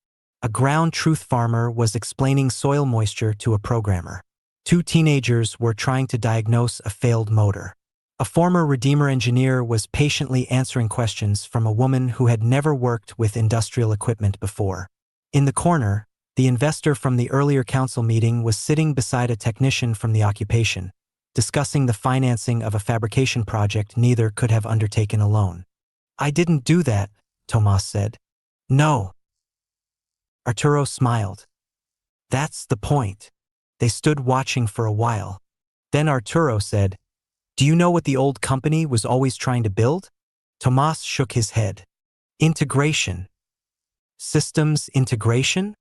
A ground truth farmer was explaining soil moisture to a programmer. Two teenagers were trying to diagnose a failed motor. A former REDEEMR engineer was patiently answering questions from a woman who had never worked with industrial equipment before. In the corner, the investor from the earlier council meeting was sitting beside a technician from the occupation, discussing the financing of a fabrication project neither could have undertaken alone. "I didn't do that," Tomas said. "No." Arturo smiled. "That's the point." They stood watching for a while. Then Arturo said, "Do you know what the old company was always trying to build?" Tomas shook his head. "Integration. Systems integration?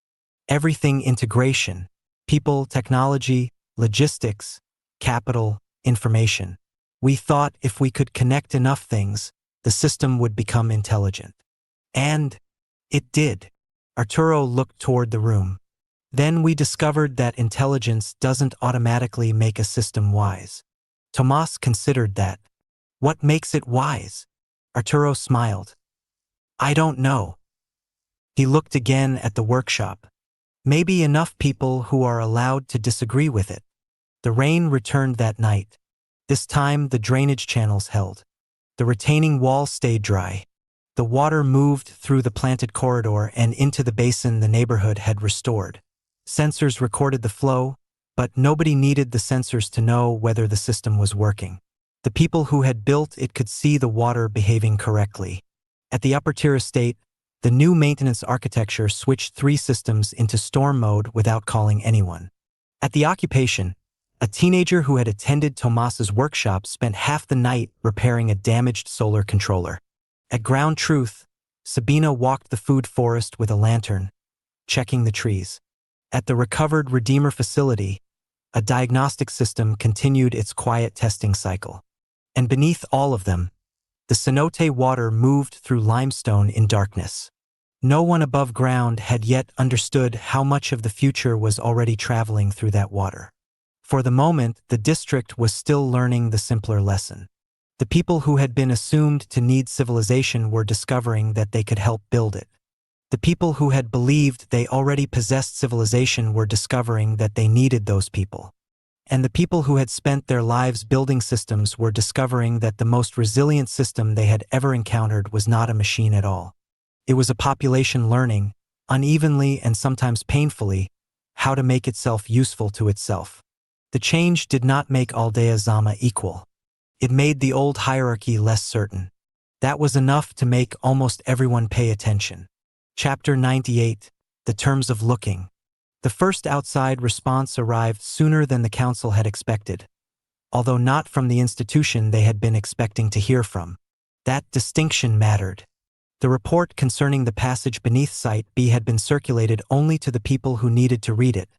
Everything integration. People, technology, logistics, capital, information. We thought if we could connect enough things, the system would become intelligent. And it did." Arturo looked toward the room. "Then we discovered that intelligence doesn't automatically make a system wise." Tomas considered that. "What makes it wise?" Arturo smiled. "I don't know." He looked again at the workshop. "Maybe enough people who are allowed to disagree with it." The rain returned that night. This time the drainage channels held. The retaining wall stayed dry. The water moved through the planted corridor and into the basin the neighborhood had restored. Sensors recorded the flow, but nobody needed the sensors to know whether the system was working. The people who had built it could see the water behaving correctly. At the upper-tier estate, the new maintenance architecture switched 3 systems into storm mode without calling anyone. At the occupation, a teenager who had attended Tomas's workshop spent half the night repairing a damaged solar controller. At Ground Truth, Sabina walked the food forest with a lantern, checking the trees. At the recovered REDEEMR facility, a diagnostic system continued its quiet testing cycle. And beneath all of them, the cenote water moved through limestone in darkness. No one above ground had yet understood how much of the future was already traveling through that water. For the moment, the district was still learning the simpler lesson. The people who had been assumed to need civilization were discovering that they could help build it. The people who had believed they already possessed civilization were discovering that they needed those people. And the people who had spent their lives building systems were discovering that the most resilient system they had ever encountered was not a machine at all. It was a population learning, unevenly and sometimes painfully, how to make itself useful to itself. The change did not make Aldea Zama equal. It made the old hierarchy less certain. That was enough to make almost everyone pay attention. Chapter 98, The Terms of Looking. The first outside response arrived sooner than the council had expected, although not from the institution they had been expecting to hear from. That distinction mattered. The report concerning the passage beneath Site B had been circulated only to the people who needed to read it,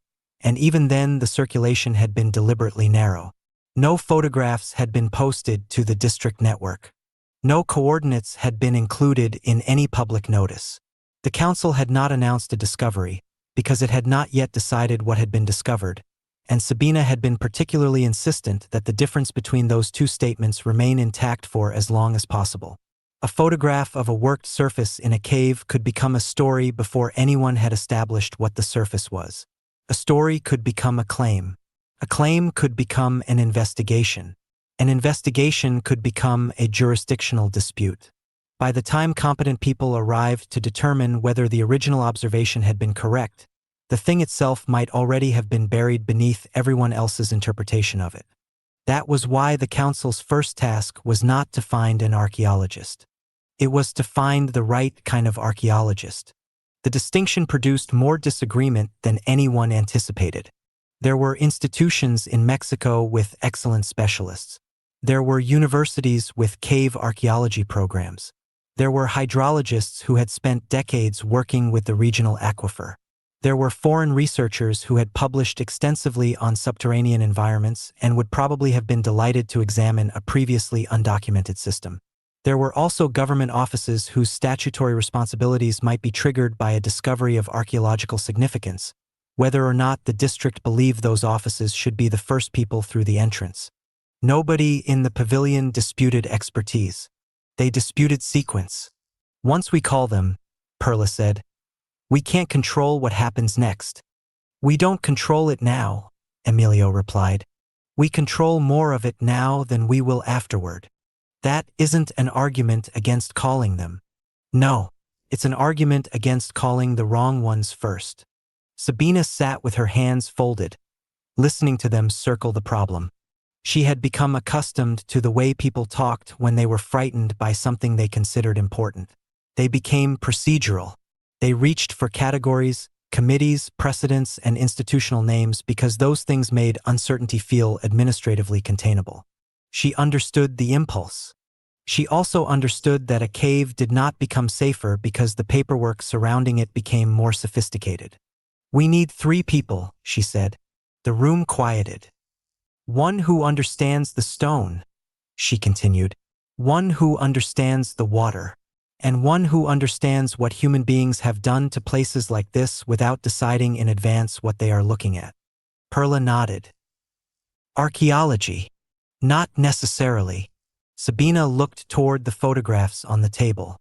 and even then the circulation had been deliberately narrow. No photographs had been posted to the district network. No coordinates had been included in any public notice. The council had not announced a discovery, because it had not yet decided what had been discovered, and Sabina had been particularly insistent that the difference between those two statements remain intact for as long as possible. A photograph of a worked surface in a cave could become a story before anyone had established what the surface was. A story could become a claim. A claim could become an investigation. An investigation could become a jurisdictional dispute. By the time competent people arrived to determine whether the original observation had been correct, the thing itself might already have been buried beneath everyone else's interpretation of it. That was why the council's first task was not to find an archaeologist. It was to find the right kind of archaeologist. The distinction produced more disagreement than anyone anticipated. There were institutions in Mexico with excellent specialists. There were universities with cave archaeology programs. There were hydrologists who had spent decades working with the regional aquifer. There were foreign researchers who had published extensively on subterranean environments and would probably have been delighted to examine a previously undocumented system. There were also government offices whose statutory responsibilities might be triggered by a discovery of archaeological significance, whether or not the district believed those offices should be the first people through the entrance. Nobody in the pavilion disputed expertise. They disputed sequence. Once we call them, Perla said, we can't control what happens next. We don't control it now, Emilio replied. We control more of it now than we will afterward. That isn't an argument against calling them. No, it's an argument against calling the wrong ones first. Sabina sat with her hands folded, listening to them circle the problem. She had become accustomed to the way people talked when they were frightened by something they considered important. They became procedural. They reached for categories, committees, precedents, and institutional names because those things made uncertainty feel administratively containable. She understood the impulse. She also understood that a cave did not become safer because the paperwork surrounding it became more sophisticated. We need 3 people, she said. The room quieted. One who understands the stone, she continued. One who understands the water. And one who understands what human beings have done to places like this without deciding in advance what they are looking at. Perla nodded. Archaeology. Not necessarily. Sabina looked toward the photographs on the table.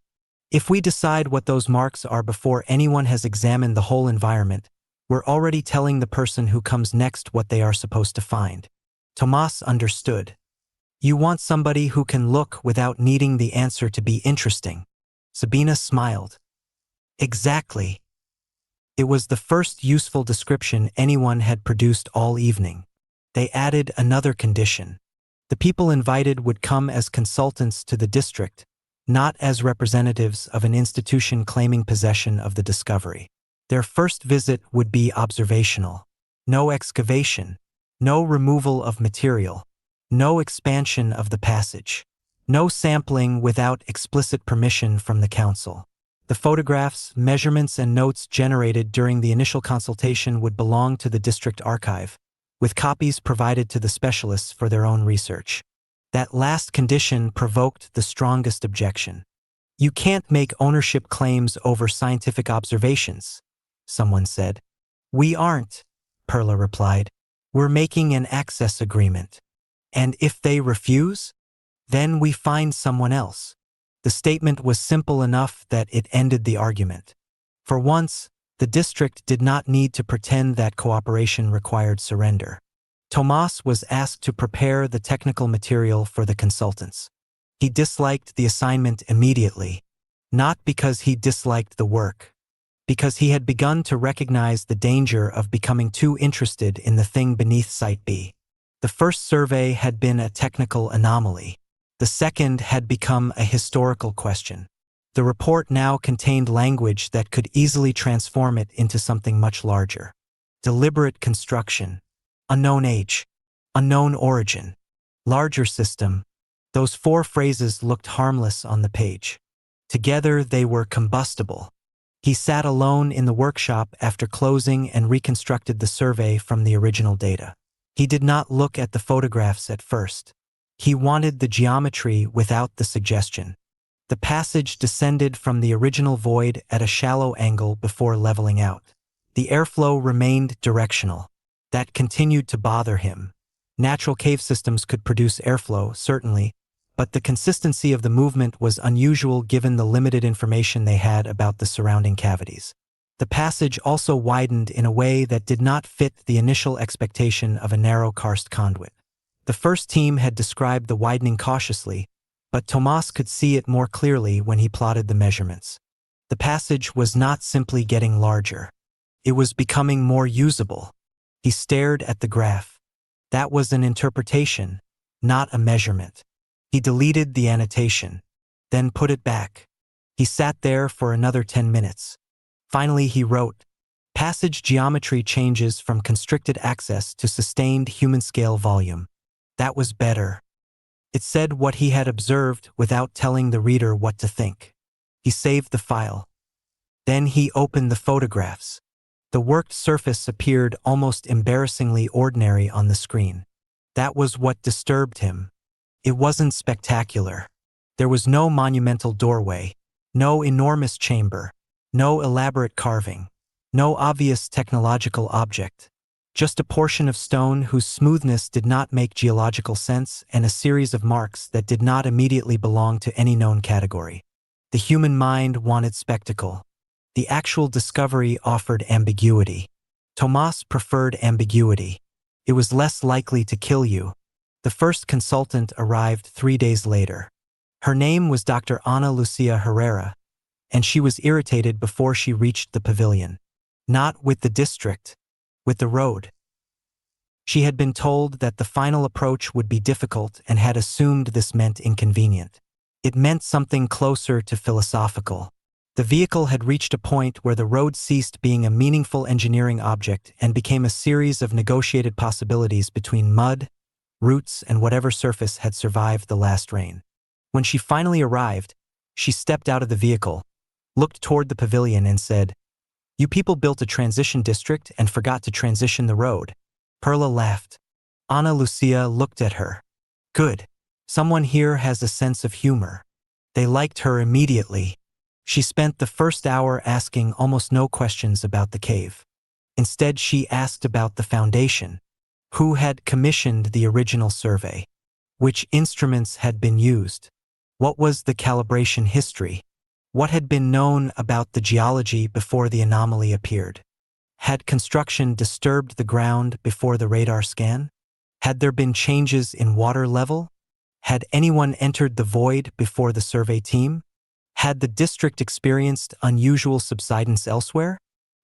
If we decide what those marks are before anyone has examined the whole environment, we're already telling the person who comes next what they are supposed to find. Tomás understood. You want somebody who can look without needing the answer to be interesting. Sabina smiled. Exactly. It was the first useful description anyone had produced all evening. They added another condition. The people invited would come as consultants to the district, not as representatives of an institution claiming possession of the discovery. Their first visit would be observational. No excavation. No removal of material. No expansion of the passage. No sampling without explicit permission from the council. The photographs, measurements, and notes generated during the initial consultation would belong to the district archive, with copies provided to the specialists for their own research. That last condition provoked the strongest objection. You can't make ownership claims over scientific observations, someone said. We aren't, Perla replied. We're making an access agreement. And if they refuse, then we find someone else. The statement was simple enough that it ended the argument. For once, the district did not need to pretend that cooperation required surrender. Tomás was asked to prepare the technical material for the consultants. He disliked the assignment immediately, not because he disliked the work, because he had begun to recognize the danger of becoming too interested in the thing beneath Site B. The first survey had been a technical anomaly. The second had become a historical question. The report now contained language that could easily transform it into something much larger. Deliberate construction. Unknown age. Unknown origin. Larger system. Those 4 phrases looked harmless on the page. Together they were combustible. He sat alone in the workshop after closing and reconstructed the survey from the original data. He did not look at the photographs at first. He wanted the geometry without the suggestion. The passage descended from the original void at a shallow angle before leveling out. The airflow remained directional. That continued to bother him. Natural cave systems could produce airflow, certainly, but the consistency of the movement was unusual given the limited information they had about the surrounding cavities. The passage also widened in a way that did not fit the initial expectation of a narrow karst conduit. The first team had described the widening cautiously, but Tomas could see it more clearly when he plotted the measurements. The passage was not simply getting larger. It was becoming more usable. He stared at the graph. That was an interpretation, not a measurement. He deleted the annotation, then put it back. He sat there for another 10 minutes. Finally, he wrote, "Passage geometry changes from constricted access to sustained human-scale volume." That was better. It said what he had observed without telling the reader what to think. He saved the file. Then he opened the photographs. The worked surface appeared almost embarrassingly ordinary on the screen. That was what disturbed him. It wasn't spectacular. There was no monumental doorway, no enormous chamber, no elaborate carving, no obvious technological object. Just a portion of stone whose smoothness did not make geological sense and a series of marks that did not immediately belong to any known category. The human mind wanted spectacle. The actual discovery offered ambiguity. Tomas preferred ambiguity. It was less likely to kill you. The first consultant arrived 3 days later. Her name was Dr. Ana Lucia Herrera, and she was irritated before she reached the pavilion. Not with the district, with the road. She had been told that the final approach would be difficult and had assumed this meant inconvenient. It meant something closer to philosophical. The vehicle had reached a point where the road ceased being a meaningful engineering object and became a series of negotiated possibilities between mud, roots, and whatever surface had survived the last rain. When she finally arrived, she stepped out of the vehicle, looked toward the pavilion and said, "You people built a transition district and forgot to transition the road." Perla laughed. Ana Lucia looked at her. Good. Someone here has a sense of humor. They liked her immediately. She spent the first hour asking almost no questions about the cave. Instead, she asked about the foundation. Who had commissioned the original survey? Which instruments had been used? What was the calibration history? What had been known about the geology before the anomaly appeared? Had construction disturbed the ground before the radar scan? Had there been changes in water level? Had anyone entered the void before the survey team? Had the district experienced unusual subsidence elsewhere?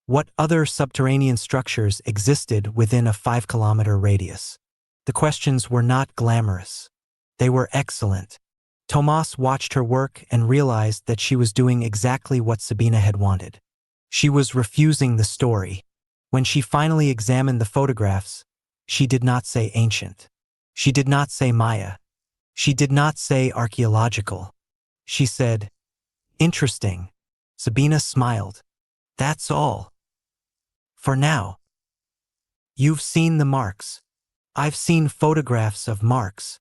What other subterranean structures existed within a 5-kilometer radius? The questions were not glamorous. They were excellent. Tomas watched her work and realized that she was doing exactly what Sabina had wanted. She was refusing the story. When she finally examined the photographs, she did not say ancient. She did not say Maya. She did not say archaeological. She said, "Interesting." Sabina smiled. "That's all. For now." "You've seen the marks. I've seen photographs of marks.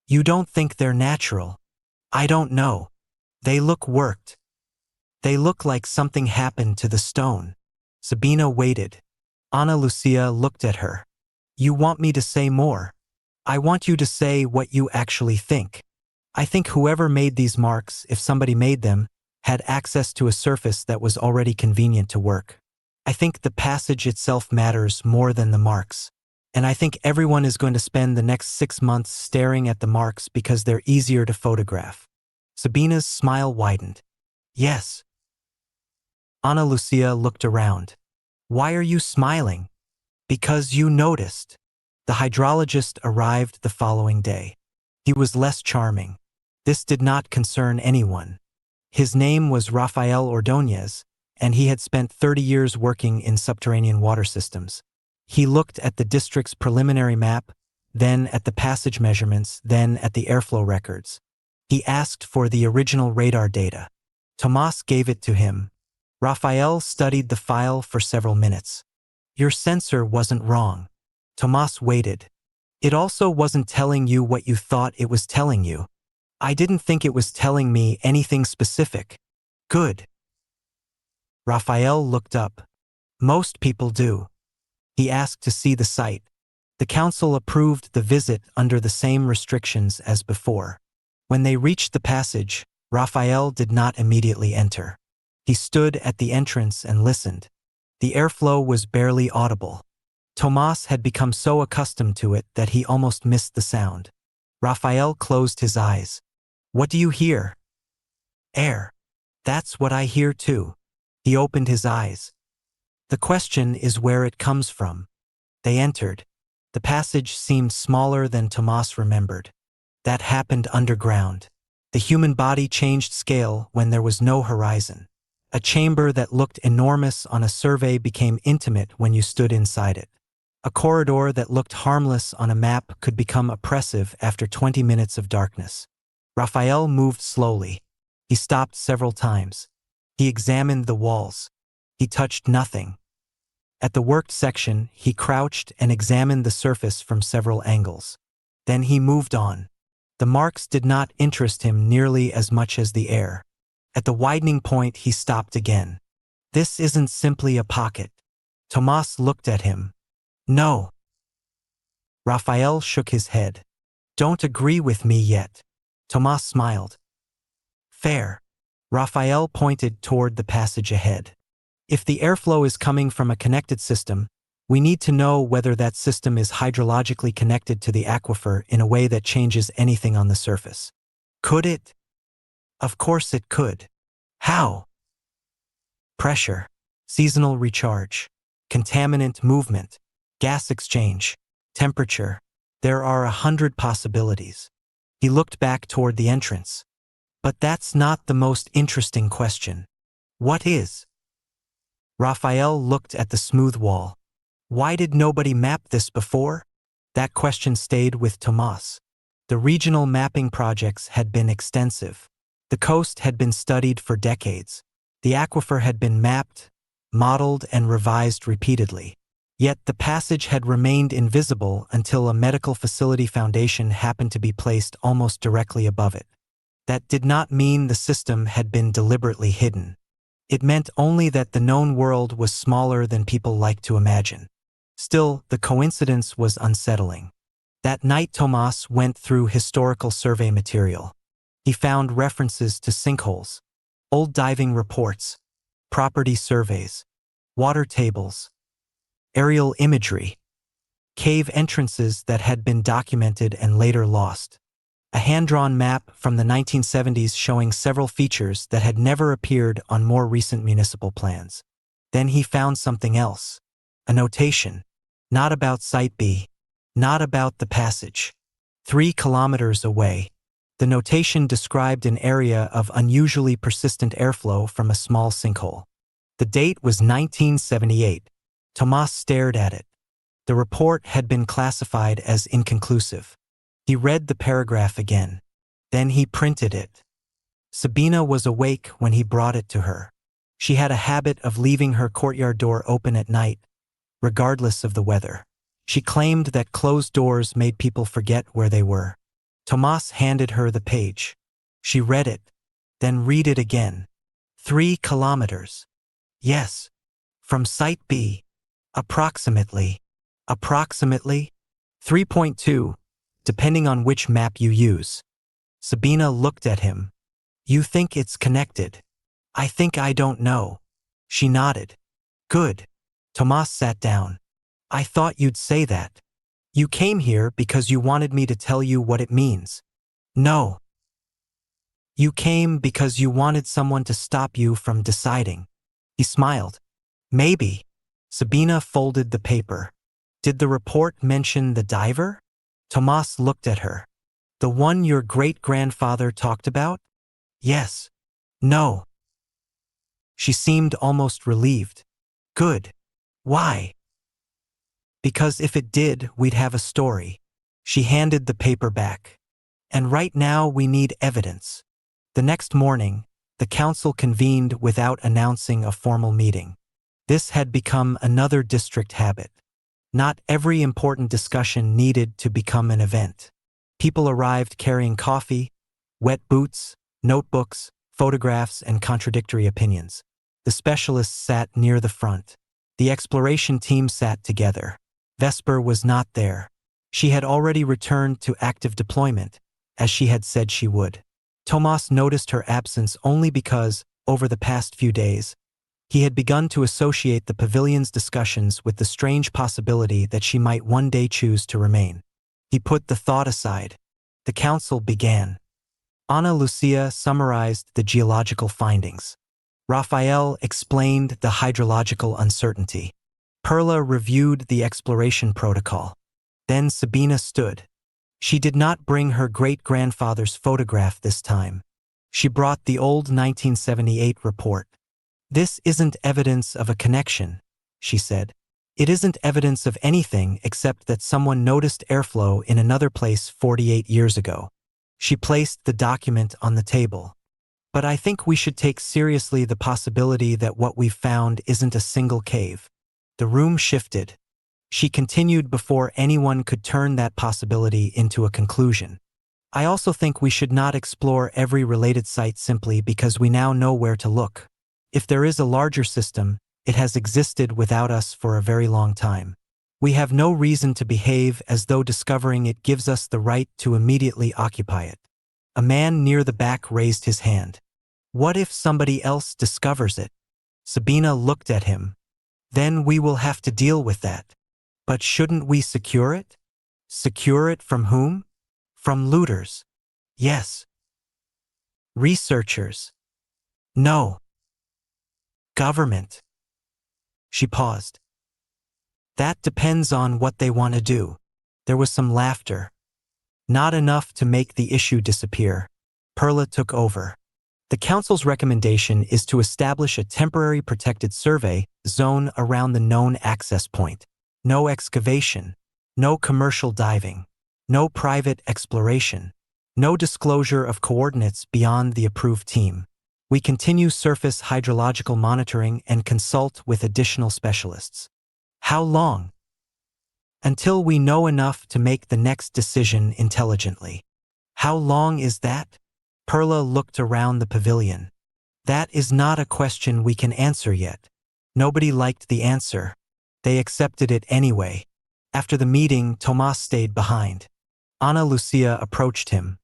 You don't think they're natural?" "I don't know. They look worked. They look like something happened to the stone." Sabina waited. Ana Lucia looked at her. "You want me to say more? I want you to say what you actually think. I think whoever made these marks, if somebody made them, had access to a surface that was already convenient to work. I think the passage itself matters more than the marks. And I think everyone is going to spend the next 6 months staring at the marks because they're easier to photograph." Sabina's smile widened. "Yes." Ana Lucia looked around. "Why are you smiling?" "Because you noticed." The hydrologist arrived the following day. He was less charming. This did not concern anyone. His name was Rafael Ordóñez, and he had spent 30 years working in subterranean water systems. He looked at the district's preliminary map, then at the passage measurements, then at the airflow records. He asked for the original radar data. Tomas gave it to him. Raphael studied the file for several minutes. Your sensor wasn't wrong. Tomas waited. It also wasn't telling you what you thought it was telling you. I didn't think it was telling me anything specific. Good. Raphael looked up. Most people do. He asked to see the site. The council approved the visit under the same restrictions as before. When they reached the passage, Raphael did not immediately enter. He stood at the entrance and listened. The airflow was barely audible. Tomas had become so accustomed to it that he almost missed the sound. Raphael closed his eyes. What do you hear? Air. That's what I hear too. He opened his eyes. The question is where it comes from. They entered. The passage seemed smaller than Tomas remembered. That happened underground. The human body changed scale when there was no horizon. A chamber that looked enormous on a survey became intimate when you stood inside it. A corridor that looked harmless on a map could become oppressive after 20 minutes of darkness. Raphael moved slowly. He stopped several times. He examined the walls. He touched nothing. At the worked section, he crouched and examined the surface from several angles. Then he moved on. The marks did not interest him nearly as much as the air. At the widening point, he stopped again. This isn't simply a pocket. Tomas looked at him. No. Raphael shook his head. Don't agree with me yet. Tomas smiled. Fair. Raphael pointed toward the passage ahead. If the airflow is coming from a connected system, we need to know whether that system is hydrologically connected to the aquifer in a way that changes anything on the surface. Could it? Of course it could. How? Pressure, seasonal recharge, contaminant movement, gas exchange, temperature. There are 100 possibilities. He looked back toward the entrance. But that's not the most interesting question. What is? Raphael looked at the smooth wall. Why did nobody map this before? That question stayed with Tomas. The regional mapping projects had been extensive. The coast had been studied for decades. The aquifer had been mapped, modeled, and revised repeatedly. Yet the passage had remained invisible until a medical facility foundation happened to be placed almost directly above it. That did not mean the system had been deliberately hidden. It meant only that the known world was smaller than people like to imagine. Still, the coincidence was unsettling. That night Tomas went through historical survey material. He found references to sinkholes, old diving reports, property surveys, water tables, aerial imagery, cave entrances that had been documented and later lost. A hand-drawn map from the 1970s showing several features that had never appeared on more recent municipal plans. Then he found something else. A notation. Not about Site B. Not about the passage. 3 kilometers away. The notation described an area of unusually persistent airflow from a small sinkhole. The date was 1978. Tomas stared at it. The report had been classified as inconclusive. He read the paragraph again. Then he printed it. Sabina was awake when he brought it to her. She had a habit of leaving her courtyard door open at night, regardless of the weather. She claimed that closed doors made people forget where they were. Tomas handed her the page. She read it, then read it again. 3 kilometers. Yes. From Site B. Approximately. Approximately. 3.2. Depending on which map you use. Sabina looked at him. You think it's connected? I think I don't know. She nodded. Good. Tomas sat down. I thought you'd say that. You came here because you wanted me to tell you what it means. No. You came because you wanted someone to stop you from deciding. He smiled. Maybe. Sabina folded the paper. Did the report mention the diver? Tomas looked at her. The one your great-grandfather talked about? Yes. No. She seemed almost relieved. Good. Why? Because if it did, we'd have a story. She handed the paper back. And right now we need evidence. The next morning, the council convened without announcing a formal meeting. This had become another district habit. Not every important discussion needed to become an event. People arrived carrying coffee, wet boots, notebooks, photographs, and contradictory opinions. The specialists sat near the front. The exploration team sat together. Vesper was not there. She had already returned to active deployment, as she had said she would. Tomas noticed her absence only because, over the past few days, he had begun to associate the pavilion's discussions with the strange possibility that she might one day choose to remain. He put the thought aside. The council began. Ana Lucia summarized the geological findings. Raphael explained the hydrological uncertainty. Perla reviewed the exploration protocol. Then Sabina stood. She did not bring her great-grandfather's photograph this time. She brought the old 1978 report. "This isn't evidence of a connection," she said. "It isn't evidence of anything except that someone noticed airflow in another place 48 years ago." She placed the document on the table. "But I think we should take seriously the possibility that what we've found isn't a single cave." The room shifted. She continued before anyone could turn that possibility into a conclusion. "I also think we should not explore every related site simply because we now know where to look. If there is a larger system, it has existed without us for a very long time. We have no reason to behave as though discovering it gives us the right to immediately occupy it." A man near the back raised his hand. "What if somebody else discovers it?" Sabina looked at him. "Then we will have to deal with that." "But shouldn't we secure it?" "Secure it from whom?" "From looters." "Yes." "Researchers." "No." "Government." She paused. "That depends on what they want to do." There was some laughter. "Not enough to make the issue disappear." Perla took over. "The council's recommendation is to establish a temporary protected survey zone around the known access point. No excavation, no commercial diving, no private exploration, no disclosure of coordinates beyond the approved team. We continue surface hydrological monitoring and consult with additional specialists." "How long?" "Until we know enough to make the next decision intelligently." "How long is that?" Perla looked around the pavilion. "That is not a question we can answer yet." Nobody liked the answer. They accepted it anyway. After the meeting, Tomas stayed behind. Ana Lucia approached him.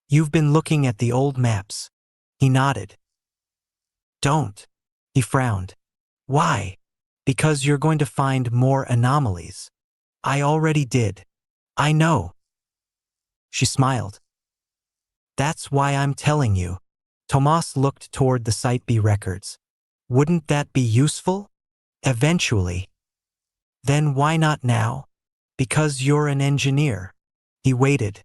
"You've been looking at the old maps." He nodded. "Don't." He frowned. "Why?" "Because you're going to find more anomalies." "I already did." "I know." She smiled. "That's why I'm telling you." Tomas looked toward the Site B records. "Wouldn't that be useful?" "Eventually." "Then why not now?" "Because you're an engineer." He waited.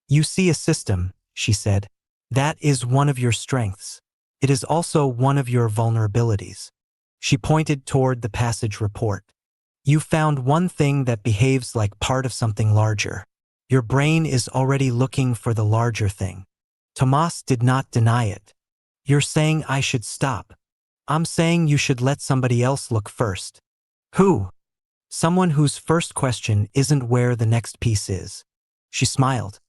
"You see a system," she said. "That is one of your strengths. It is also one of your vulnerabilities." She pointed toward the passage report. "You found one thing that behaves like part of something larger. Your brain is already looking for the larger thing." Tomas did not deny it. "You're saying I should stop." "I'm saying you should let somebody else look first." "Who?" "Someone whose first question isn't where the next piece is." She smiled.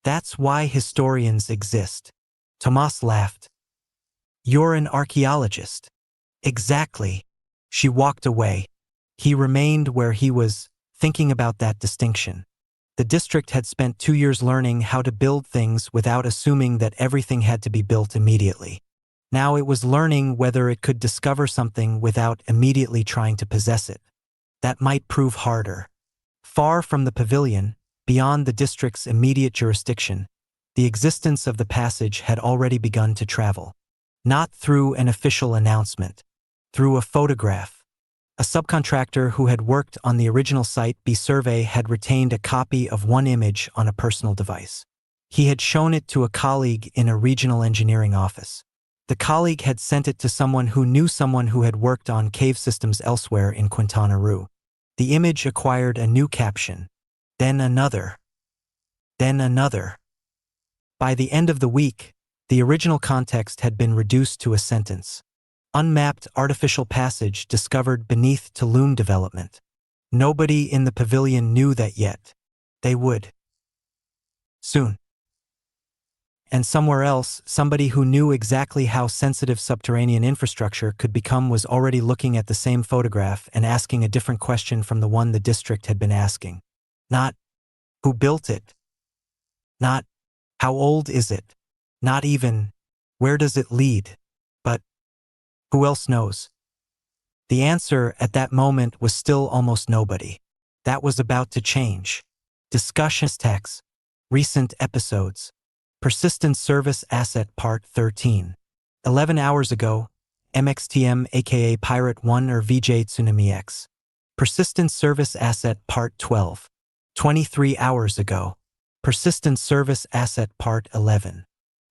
"That's why historians exist." Tomas laughed. "You're an archaeologist." "Exactly." She walked away. He remained where he was, thinking about that distinction. The district had spent 2 years learning how to build things without assuming that everything had to be built immediately. Now it was learning whether it could discover something without immediately trying to possess it. That might prove harder. Far from the pavilion, beyond the district's immediate jurisdiction, the existence of the passage had already begun to travel. Not through an official announcement, through a photograph. A subcontractor who had worked on the original Site B survey had retained a copy of one image on a personal device. He had shown it to a colleague in a regional engineering office. The colleague had sent it to someone who knew someone who had worked on cave systems elsewhere in Quintana Roo. The image acquired a new caption. Then another. Then another. By the end of the week, the original context had been reduced to a sentence. Unmapped artificial passage discovered beneath Tulum development. Nobody in the pavilion knew that yet. They would. Soon. And somewhere else, somebody who knew exactly how sensitive subterranean infrastructure could become was already looking at the same photograph and asking a different question from the one the district had been asking. Not, who built it? Not, how old is it? Not even, where does it lead? But, who else knows? The answer at that moment was still almost nobody. That was about to change. Discussion text. Recent episodes. Persistent Service Asset Part 13. 11 hours ago, MXTM aka Pirate 1 or VJ Tsunami X. Persistent Service Asset Part 12. 23 hours ago. Persistent Service Asset Part 11.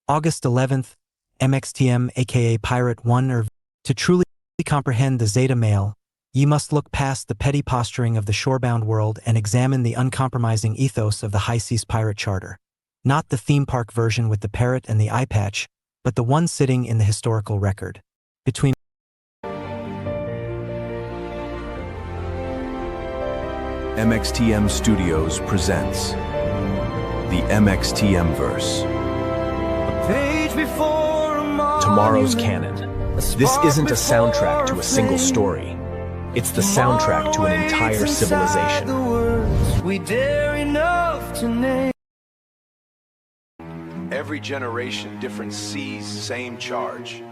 August 11th, MXTM aka Pirate 1 or to truly comprehend the Zeta Male, ye must look past the petty posturing of the shorebound world and examine the uncompromising ethos of the High Seas Pirate Charter. Not the theme park version with the parrot and the eye patch, but the one sitting in the historical record. Between MXTM Studios presents the MXTM Verse. Tomorrow's canon. This isn't a soundtrack to a single story. It's the soundtrack to an entire civilization. Every generation, different seas, same charge.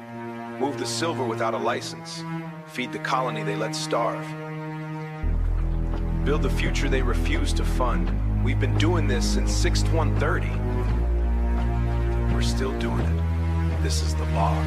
Move the silver without a license. Feed the colony they let starve. Build the future they refuse to fund. We've been doing this since 6130. We're still doing it. This is the log.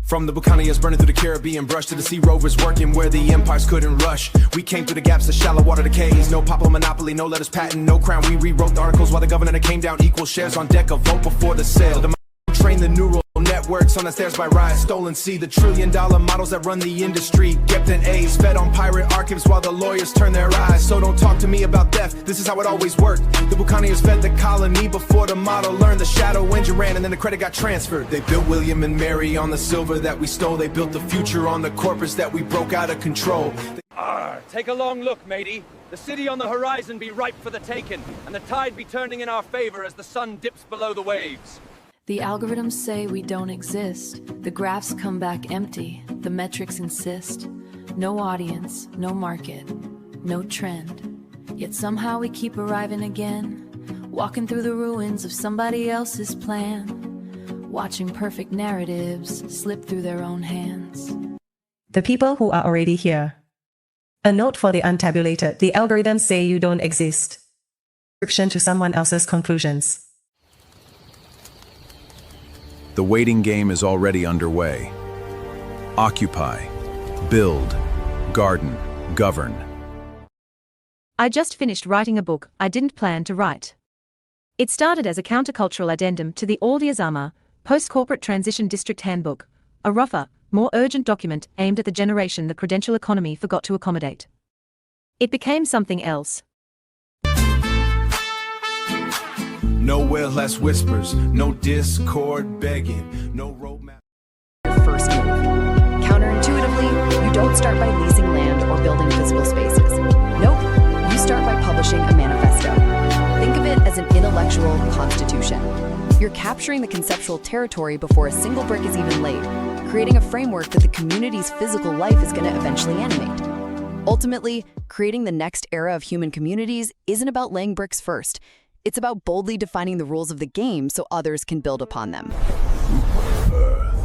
From the Buccaneers burning through the Caribbean, brush to the sea rovers working where the empires couldn't rush. We came through the gaps, the shallow water decays. No pop monopoly, no letters patent, no crown. We rewrote the articles while the governor came down. Equal shares on deck, a vote before the sale. The train the neural networks on the stairs by rise. Stolen sea, the trillion-dollar models that run the industry. Kept in A's, fed on pirate archives while the lawyers turn their eyes. So don't talk to me about theft, this is how it always worked. The Buccaneers fed the colony before the model learned. The shadow engine ran and then the credit got transferred. They built William and Mary on the silver that we stole. They built the future on the corpus that we broke out of control. Take a long look, matey. The city on the horizon be ripe for the taking, and the tide be turning in our favor as the sun dips below the waves. The algorithms say we don't exist. The graphs come back empty. The metrics insist. No audience, no market, no trend. Yet somehow we keep arriving again, walking through the ruins of somebody else's plan, watching perfect narratives slip through their own hands. The people who are already here. A note for the untabulated: the algorithms say you don't exist. Description to someone else's conclusions. The waiting game is already underway. Occupy, build, garden, govern. I just finished writing a book I didn't plan to write. It started as a countercultural addendum to the Aldiazama Post-Corporate Transition District Handbook, a rougher, more urgent document aimed at the generation the credential economy forgot to accommodate. It became something else. Nowhere less whispers, no discord begging, no roadmap. First move. Counterintuitively, you don't start by leasing land or building physical spaces. Nope, you start by publishing a manifesto. Think of it as an intellectual constitution. You're capturing the conceptual territory before a single brick is even laid, creating a framework that the community's physical life is going to eventually animate. Ultimately, creating the next era of human communities isn't about laying bricks first. It's about boldly defining the rules of the game so others can build upon them. Earth.